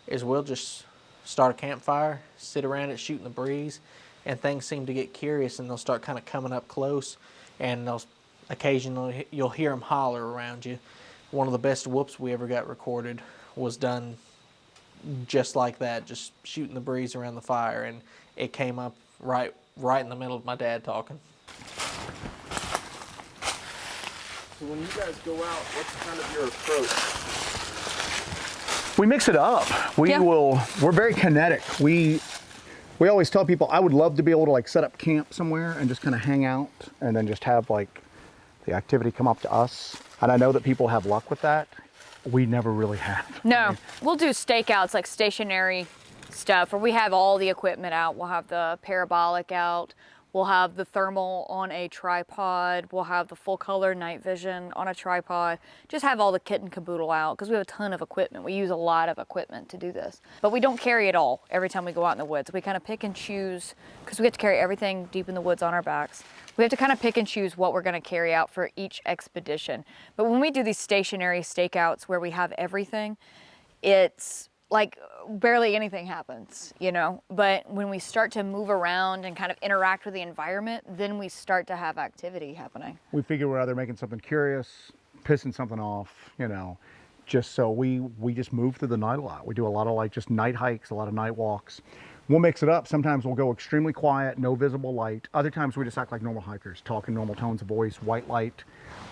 is we'll just start a campfire, sit around it shooting the breeze, and things seem to get curious and they'll start kind of coming up close, and they'll occasionally, you'll hear them holler around you. One of the best whoops we ever got recorded was done just like that, just shooting the breeze around the fire, and it came up right in the middle of my dad talking. So when you guys go out, what's kind of your approach? We mix it up. We're very kinetic. We always tell people, I would love to be able to like set up camp somewhere and just kind of hang out and then just have like the activity come up to us. And I know that people have luck with that. We never really have. No, we'll do stakeouts, like stationary stuff, where we have all the equipment out. We'll have the parabolic out. We'll have the thermal on a tripod. We'll have the full color night vision on a tripod. Just have all the kit and caboodle out because we have a ton of equipment. We use a lot of equipment to do this. But we don't carry it all every time we go out in the woods. We kind of pick and choose because we have to carry everything deep in the woods on our backs. We have to kind of pick and choose what we're going to carry out for each expedition. But when we do these stationary stakeouts where we have everything, it's like barely anything happens, you know? But when we start to move around and kind of interact with the environment, then we start to have activity happening. We figure we're either making something curious, pissing something off, you know, just so we just move through the night a lot. We do a lot of like just night hikes, a lot of night walks. We'll mix it up. Sometimes we'll go extremely quiet, no visible light. Other times we just act like normal hikers, talking normal tones of voice, white light.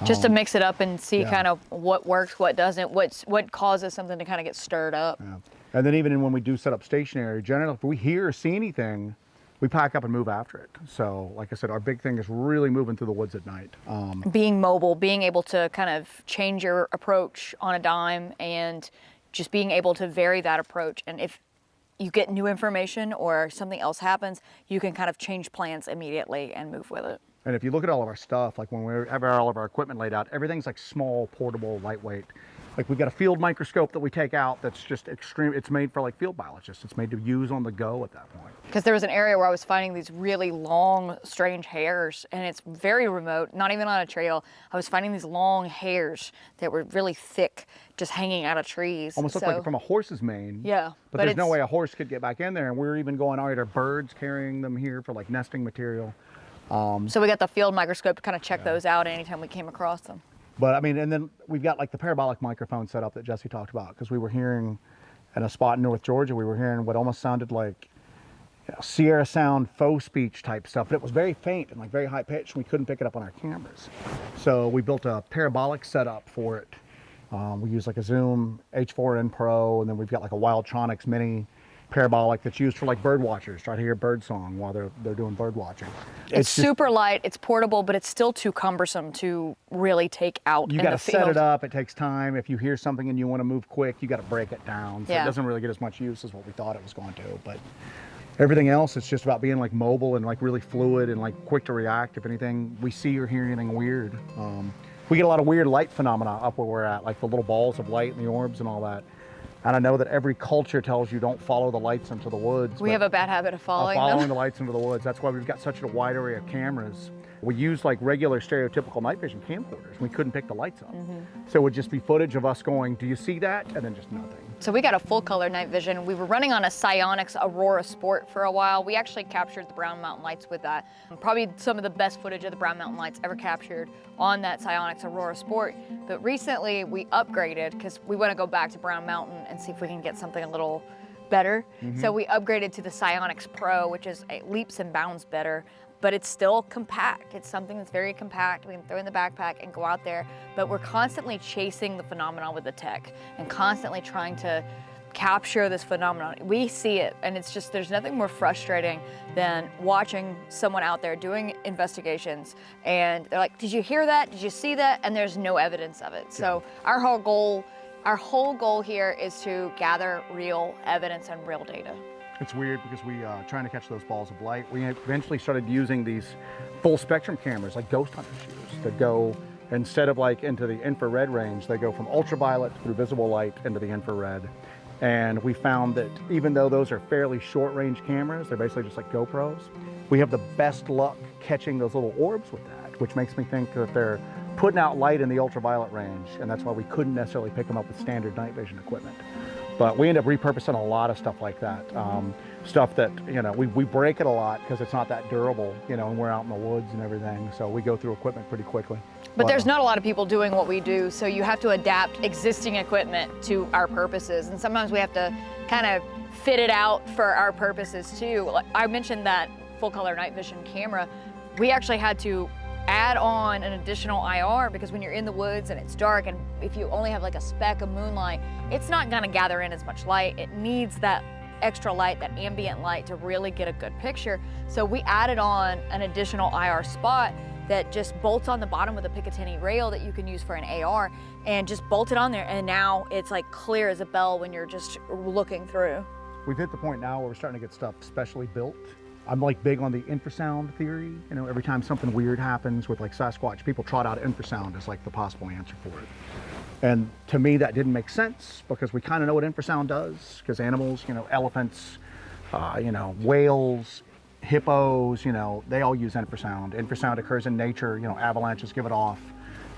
Just to mix it up and see kind of what works, what doesn't, what causes something to kind of get stirred up. Yeah. And then even when we do set up stationary, generally if we hear or see anything, we pack up and move after it. So like I said, our big thing is really moving through the woods at night. Being mobile, being able to kind of change your approach on a dime and just being able to vary that approach. And if you get new information or something else happens, you can kind of change plans immediately and move with it. And if you look at all of our stuff, like when we have all of our equipment laid out, everything's like small, portable, lightweight. Like we've got a field microscope that we take out that's just extreme. It's made for like field biologists. It's made to use on the go at that point. Because there was an area where I was finding these really long, strange hairs, and it's very remote, not even on a trail. I was finding these long hairs that were really thick, just hanging out of trees. Almost looked like from a horse's mane. Yeah. But there's no way a horse could get back in there. And we're even going, all right, are birds carrying them here for like nesting material? So we got the field microscope to kind of check those out anytime we came across them. But I mean, and then we've got like the parabolic microphone set up that Jesse talked about, because we were hearing in a spot in North Georgia, we were hearing what almost sounded like Sierra Sound faux speech type stuff, but it was very faint and like very high pitched. And we couldn't pick it up on our cameras. So we built a parabolic setup for it. We use like a Zoom H4n Pro, and then we've got like a Wildtronics mini parabolic that's used for like bird watchers, try to hear bird song while they're doing bird watching. It's super light, it's portable, but it's still too cumbersome to really take out in the field. You got to set it up, it takes time. If you hear something and you want to move quick, you got to break it down. So it doesn't really get as much use as what we thought it was going to. But everything else, it's just about being like mobile and like really fluid and like quick to react if anything we see or hear anything weird. We get a lot of weird light phenomena up where we're at, like the little balls of light and the orbs and all that. And I know that every culture tells you don't follow the lights into the woods. We have a bad habit of following them. The lights into the woods. That's why we've got such a wide array of cameras. We use like regular stereotypical night vision camcorders. We couldn't pick the lights up. So it would just be footage of us going, do you see that? And then just nothing. So we got a full color night vision. We were running on a Psionics Aurora Sport for a while. We actually captured the Brown Mountain Lights with that. Probably some of the best footage of the Brown Mountain Lights ever captured on that Psionics Aurora Sport. But recently we upgraded because we want to go back to Brown Mountain and see if we can get something a little better. So we upgraded to the Psionics Pro, which is leaps and bounds better. But it's still compact. It's something that's very compact. We can throw in the backpack and go out there, but we're constantly chasing the phenomenon with the tech and constantly trying to capture this phenomenon. We see it, and it's just, there's nothing more frustrating than watching someone out there doing investigations, and they're like, did you hear that? Did you see that? And there's no evidence of it. So our whole goal here is to gather real evidence and real data. It's weird because we trying to catch those balls of light. We eventually started using these full spectrum cameras, like ghost hunter shooters, that go, instead of like into the infrared range, they go from ultraviolet through visible light into the infrared. And we found that even though those are fairly short range cameras, they're basically just like GoPros, we have the best luck catching those little orbs with that, which makes me think that they're putting out light in the ultraviolet range, and that's why we couldn't necessarily pick them up with standard night vision equipment. But we end up repurposing a lot of stuff like that. Stuff that, you know, we break it a lot because it's not that durable, you know, and we're out in the woods and everything. So we go through equipment pretty quickly. But there's not a lot of people doing what we do, so you have to adapt existing equipment to our purposes. And sometimes we have to kind of fit it out for our purposes too. Like I mentioned that full color night vision camera. We actually had to add on an additional IR because when you're in the woods and it's dark, and if you only have like a speck of moonlight, it's not gonna gather in as much light. It needs that extra light, that ambient light, to really get a good picture. So we added on an additional IR spot that just bolts on the bottom with a Picatinny rail that you can use for an AR, and just bolt it on there, and now it's like clear as a bell when you're just looking through. We've hit the point now where we're starting to get stuff specially built I'm like big on the infrasound theory. You know, every time something weird happens with like Sasquatch, people trot out infrasound as like the possible answer for it. And to me, that didn't make sense because we kind of know what infrasound does, because animals, you know, elephants, you know, whales, hippos, you know, they all use infrasound. Infrasound occurs in nature, you know, avalanches give it off.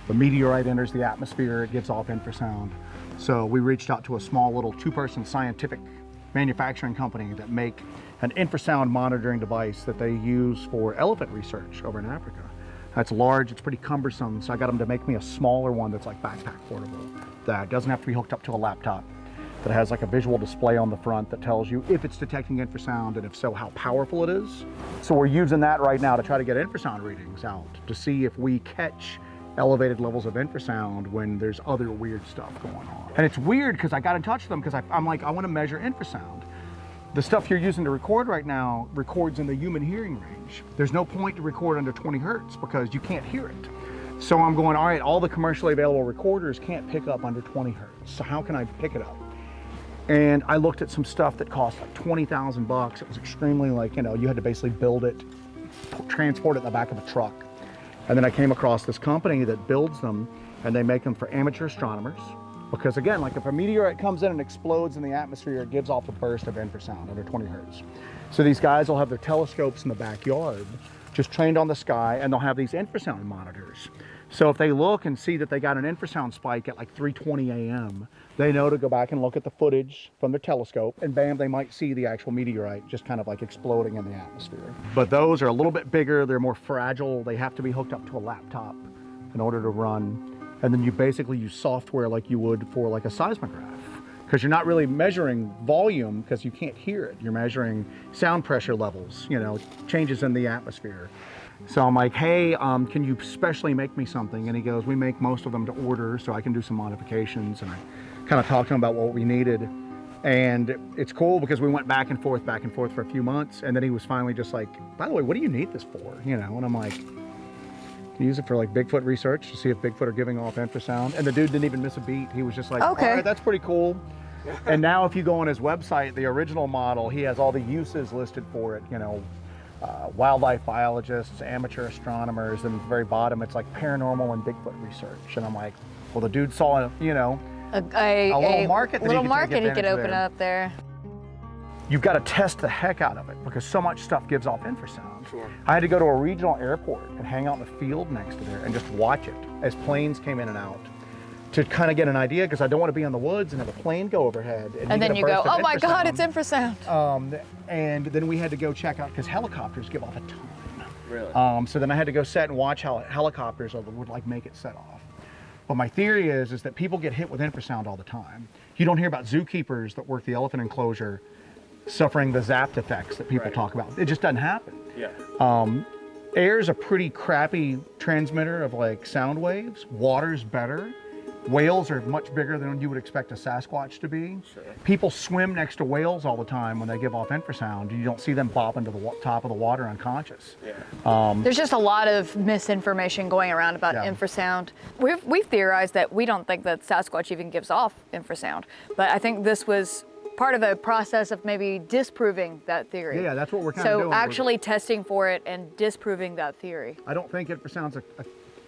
The meteorite enters the atmosphere, it gives off infrasound. So we reached out to a small little 2-person scientific manufacturing company that make an infrasound monitoring device that they use for elephant research over in Africa. That's large, it's pretty cumbersome, so I got them to make me a smaller one that's like backpack portable, that doesn't have to be hooked up to a laptop, that has like a visual display on the front that tells you if it's detecting infrasound, and if so, how powerful it is. So we're using that right now to try to get infrasound readings out to see if we catch elevated levels of infrasound when there's other weird stuff going on. And it's weird because I got in touch with them because I'm like, I want to measure infrasound. The stuff you're using to record right now records in the human hearing range. There's no point to record under 20 hertz because you can't hear it. So I'm going, all right, all the commercially available recorders can't pick up under 20 hertz. So how can I pick it up? And I looked at some stuff that cost like 20,000 bucks. It was extremely like, you know, you had to basically build it, transport it in the back of a truck. And then I came across this company that builds them, and they make them for amateur astronomers. Because again, like if a meteorite comes in and explodes in the atmosphere, it gives off a burst of infrasound under 20 hertz. So these guys will have their telescopes in the backyard, just trained on the sky, and they'll have these infrasound monitors. So if they look and see that they got an infrasound spike at like 3:20 a.m., they know to go back and look at the footage from their telescope, and bam, they might see the actual meteorite just kind of like exploding in the atmosphere. But those are a little bit bigger, they're more fragile, they have to be hooked up to a laptop in order to run. And then you basically use software like you would for like a seismograph, because you're not really measuring volume because you can't hear it. You're measuring sound pressure levels, you know, changes in the atmosphere. So I'm like, hey, can you specially make me something? And he goes, we make most of them to order, so I can do some modifications. And I kind of talked to him about what we needed. And it's cool because we went back and forth for a few months. And then he was finally just like, by the way, what do you need this for? You know, and I'm like, use it for like Bigfoot research to see if Bigfoot are giving off infrasound. And the dude didn't even miss a beat. He was just like, okay, all right, that's pretty cool. And now if you go on his website, the original model, he has all the uses listed for it, you know, wildlife biologists, amateur astronomers, and at the very bottom, it's like paranormal and Bigfoot research. And I'm like, well, the dude saw, you know, a little market that he could open up there. You've got to test the heck out of it because so much stuff gives off infrasound. Sure. I had to go to a regional airport and hang out in the field next to there and just watch it as planes came in and out to kind of get an idea, because I don't want to be in the woods and have a plane go overhead. And then you go, oh my God, it's infrasound. And then we had to go check out, because helicopters give off a ton. Really? So then I had to go set and watch how helicopters would like make it set off. But my theory is that people get hit with infrasound all the time. You don't hear about zookeepers that work the elephant enclosure suffering the zapped effects that people talk about. It just doesn't happen. Yeah. Air's a pretty crappy transmitter of like sound waves. Water's better. Whales are much bigger than you would expect a Sasquatch to be. Sure. People swim next to whales all the time when they give off infrasound. You don't see them bopping to the top of the water unconscious. Yeah. There's just a lot of misinformation going around about infrasound. We've theorized that we don't think that Sasquatch even gives off infrasound, but I think this was part of a process of maybe disproving that theory. Yeah, that's what we're kind of doing. So actually testing for it and disproving that theory. I don't think infrasound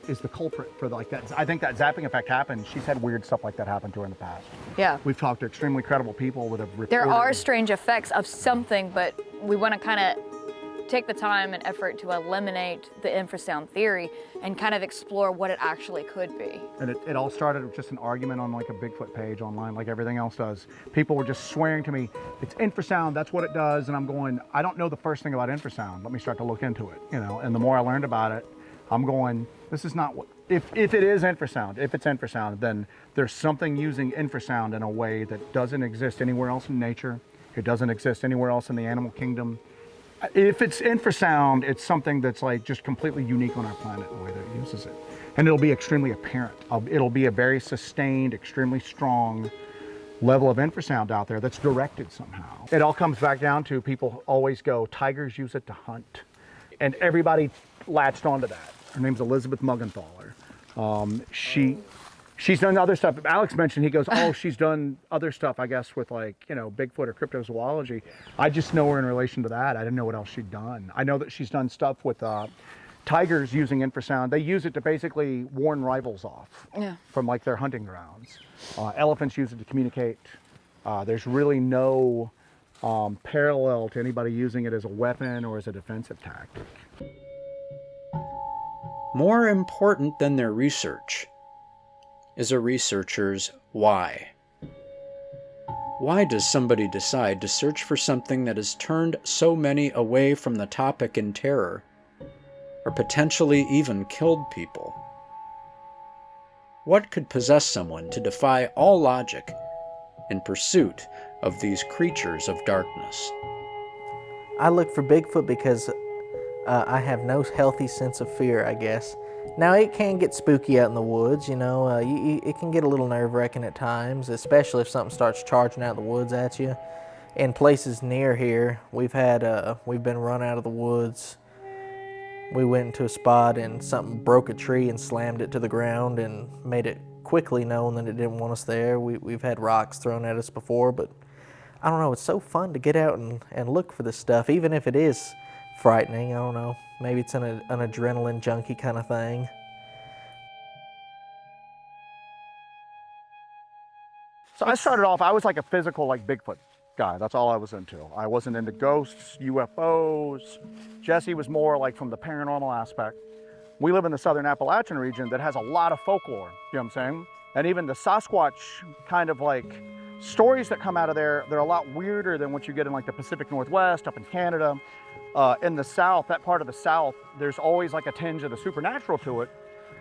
is the culprit for like that. I think that zapping effect happened. She's had weird stuff like that happen to her in the past. Yeah. We've talked to extremely credible people that have reported. There are strange effects of something, but we want to kind of take the time and effort to eliminate the infrasound theory and kind of explore what it actually could be. And it all started with just an argument on like a Bigfoot page online, like everything else does. People were just swearing to me, it's infrasound, that's what it does. And I'm going, I don't know the first thing about infrasound. Let me start to look into it, you know? And the more I learned about it, I'm going, this is not what, if it is infrasound, if it's infrasound, then there's something using infrasound in a way that doesn't exist anywhere else in nature. It doesn't exist anywhere else in the animal kingdom. If it's infrasound, it's something that's like just completely unique on our planet, the way that it uses it. And it'll be extremely apparent. It'll be a very sustained, extremely strong level of infrasound out there that's directed somehow. It all comes back down to people always go, tigers use it to hunt. And everybody latched onto that. Her name's Elizabeth Muggenthaler. She's done other stuff. Alex mentioned, he goes, oh, she's done other stuff, I guess, with like, you know, Bigfoot or cryptozoology. I just know her in relation to that. I didn't know what else she'd done. I know that she's done stuff with tigers using infrasound. They use it to basically warn rivals off from like their hunting grounds. Elephants use it to communicate. There's really no parallel to anybody using it as a weapon or as a defensive tactic. More important than their research is a researcher's why. Why does somebody decide to search for something that has turned so many away from the topic in terror, or potentially even killed people? What could possess someone to defy all logic in pursuit of these creatures of darkness? I look for Bigfoot because I have no healthy sense of fear, I guess. Now, it can get spooky out in the woods, you know. It can get a little nerve-wracking at times, especially if something starts charging out of the woods at you. In places near here, we've been run out of the woods. We went into a spot and something broke a tree and slammed it to the ground and made it quickly known that it didn't want us there. We've had rocks thrown at us before, but I don't know, it's so fun to get out and look for this stuff, even if it is frightening. I don't know, maybe it's an adrenaline junkie kind of thing. So I started off, I was like a physical like Bigfoot guy. That's all I was into. I wasn't into ghosts, UFOs. Jesse was more like from the paranormal aspect. We live in the southern Appalachian region that has a lot of folklore, you know what I'm saying? And even the Sasquatch kind of like stories that come out of there, they're a lot weirder than what you get in like the Pacific Northwest, up in Canada. In the South, that part of the South, there's always like a tinge of the supernatural to it.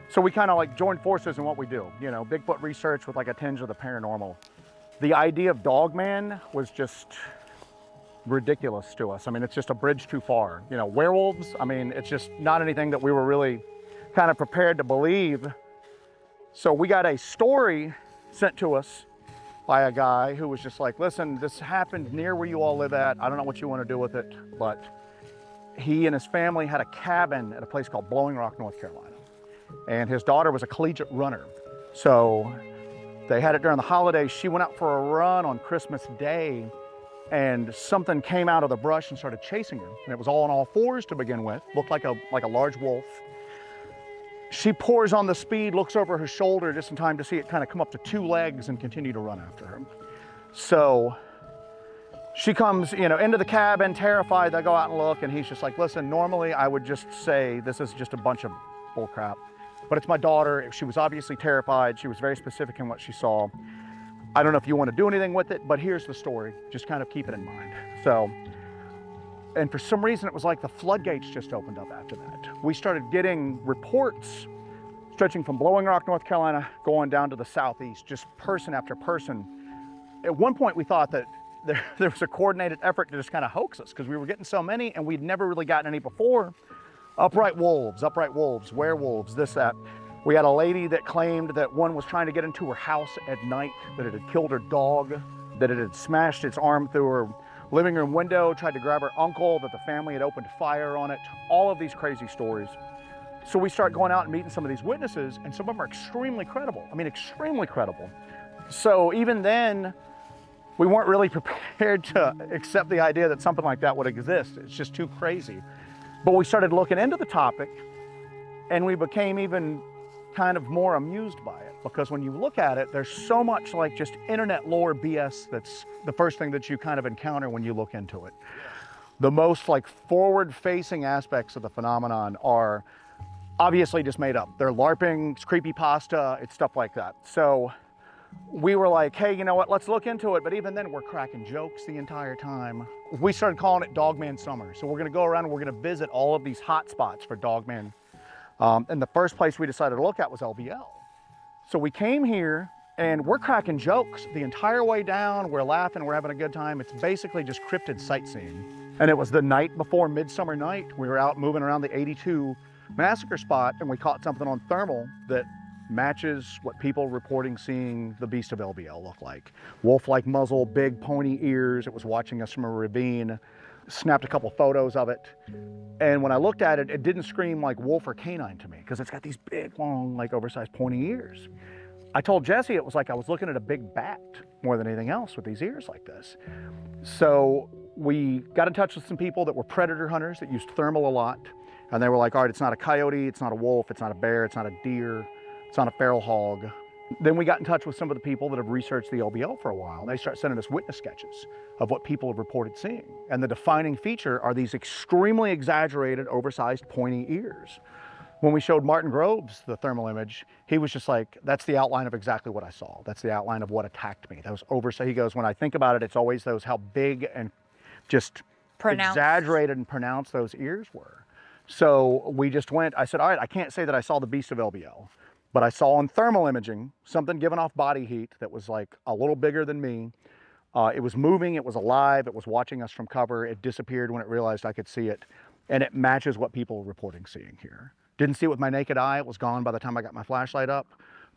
So we kind of like join forces in what we do, you know, Bigfoot research with like a tinge of the paranormal. The idea of Dogman was just ridiculous to us. I mean, it's just a bridge too far. You know, werewolves, I mean, it's just not anything that we were really kind of prepared to believe. So we got a story sent to us by a guy who was just like, listen, this happened near where you all live at. I don't know what you want to do with it, but he and his family had a cabin at a place called Blowing Rock, North Carolina. And his daughter was a collegiate runner. So they had it during the holidays. She went out for a run on Christmas Day and something came out of the brush and started chasing her. And it was all on all fours to begin with, looked like a large wolf. She pours on the speed, looks over her shoulder just in time to see it kind of come up to 2 legs and continue to run after her. So she comes, you know, into the cabin, terrified. They go out and look, and he's just like, listen, normally I would just say this is just a bunch of bull crap, but it's my daughter. She was obviously terrified. She was very specific in what she saw. I don't know if you want to do anything with it, but here's the story. Just kind of keep it in mind. So, and for some reason, it was like the floodgates just opened up after that. We started getting reports stretching from Blowing Rock, North Carolina, going down to the southeast, just person after person. At one point, we thought that there was a coordinated effort to just kind of hoax us because we were getting so many and we'd never really gotten any before. Upright wolves, werewolves, this, that. We had a lady that claimed that one was trying to get into her house at night, that it had killed her dog, that it had smashed its arm through her living room window, tried to grab her uncle, that the family had opened fire on it, all of these crazy stories. So we start going out and meeting some of these witnesses, and some of them are extremely credible. I mean, extremely credible. So even then, we weren't really prepared to accept the idea that something like that would exist. It's just too crazy. But we started looking into the topic, and we became even kind of more amused by it, because when you look at it, there's so much like just internet lore BS that's the first thing that you kind of encounter when you look into it. The most like forward-facing aspects of the phenomenon are obviously just made up. They're LARPing, it's creepypasta, it's stuff like that. So we were like, hey, you know what, let's look into it. But even then, we're cracking jokes the entire time. We started calling it Dogman Summer. So we're gonna go around and we're gonna visit all of these hot spots for Dogman. And the first place we decided to look at was LBL. So we came here and we're cracking jokes the entire way down. We're laughing, we're having a good time. It's basically just cryptid sightseeing. And it was the night before Midsummer Night. We were out moving around the 82 massacre spot and we caught something on thermal that matches what people reporting seeing the beast of LBL look like. Wolf-like muzzle, big pony ears. It was watching us from a ravine. Snapped a couple photos of it. And when I looked at it, it didn't scream like wolf or canine to me because it's got these big, long, like oversized pointy ears. I told Jesse it was like I was looking at a big bat more than anything else with these ears like this. So we got in touch with some people that were predator hunters that used thermal a lot. And they were like, all right, it's not a coyote, it's not a wolf, it's not a bear, it's not a deer, it's not a feral hog. Then we got in touch with some of the people that have researched the LBL for a while. They start sending us witness sketches of what people have reported seeing. And the defining feature are these extremely exaggerated, oversized, pointy ears. When we showed Martin Groves the thermal image, he was just like, that's the outline of exactly what I saw. That's the outline of what attacked me. Those oversized, he goes, when I think about it, it's always those, how big and just exaggerated and pronounced those ears were. So we just went, I said, all right, I can't say that I saw the beast of LBL, but I saw on thermal imaging something giving off body heat that was like a little bigger than me. It was moving, it was alive, it was watching us from cover. It disappeared when it realized I could see it. And it matches what people were reporting seeing here. Didn't see it with my naked eye, it was gone by the time I got my flashlight up.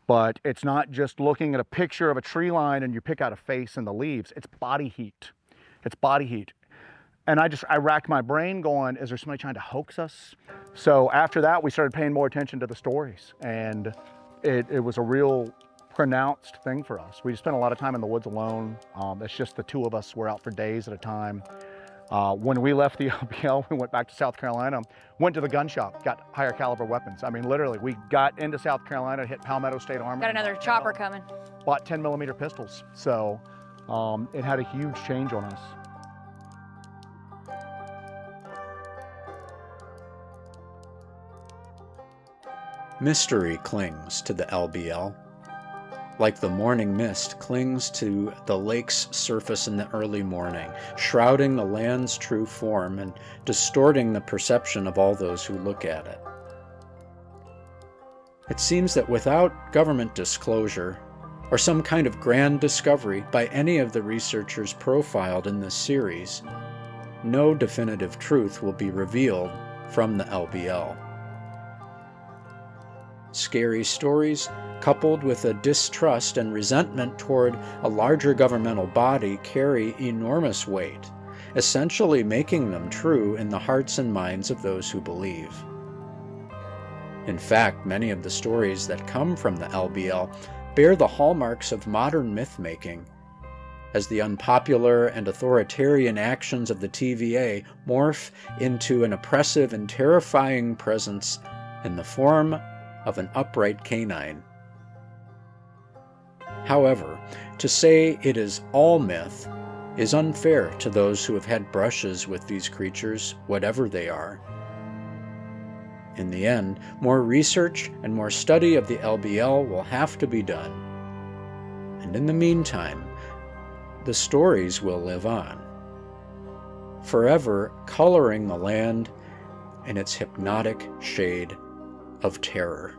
But it's not just looking at a picture of a tree line and you pick out a face in the leaves, it's body heat. It's body heat. And I racked my brain going, is there somebody trying to hoax us? So after that, we started paying more attention to the stories. And it was a real pronounced thing for us. We spent a lot of time in the woods alone. It's just the two of us were out for days at a time. When we left the LBL, we went back to South Carolina, went to the gun shop, got higher caliber weapons. I mean, literally, we got into South Carolina, hit Palmetto State Armory. Got another chopper coming. Bought 10mm pistols. So it had a huge change on us. Mystery clings to the LBL. Like the morning mist clings to the lake's surface in the early morning, shrouding the land's true form and distorting the perception of all those who look at it. It seems that without government disclosure, or some kind of grand discovery by any of the researchers profiled in this series, no definitive truth will be revealed from the LBL. Scary stories, coupled with a distrust and resentment toward a larger governmental body, carry enormous weight, essentially making them true in the hearts and minds of those who believe. In fact, many of the stories that come from the LBL bear the hallmarks of modern myth-making, as the unpopular and authoritarian actions of the TVA morph into an oppressive and terrifying presence in the form of an upright canine. However, to say it is all myth is unfair to those who have had brushes with these creatures, whatever they are. In the end, more research and more study of the LBL will have to be done. And in the meantime, the stories will live on, forever coloring the land in its hypnotic shade of terror.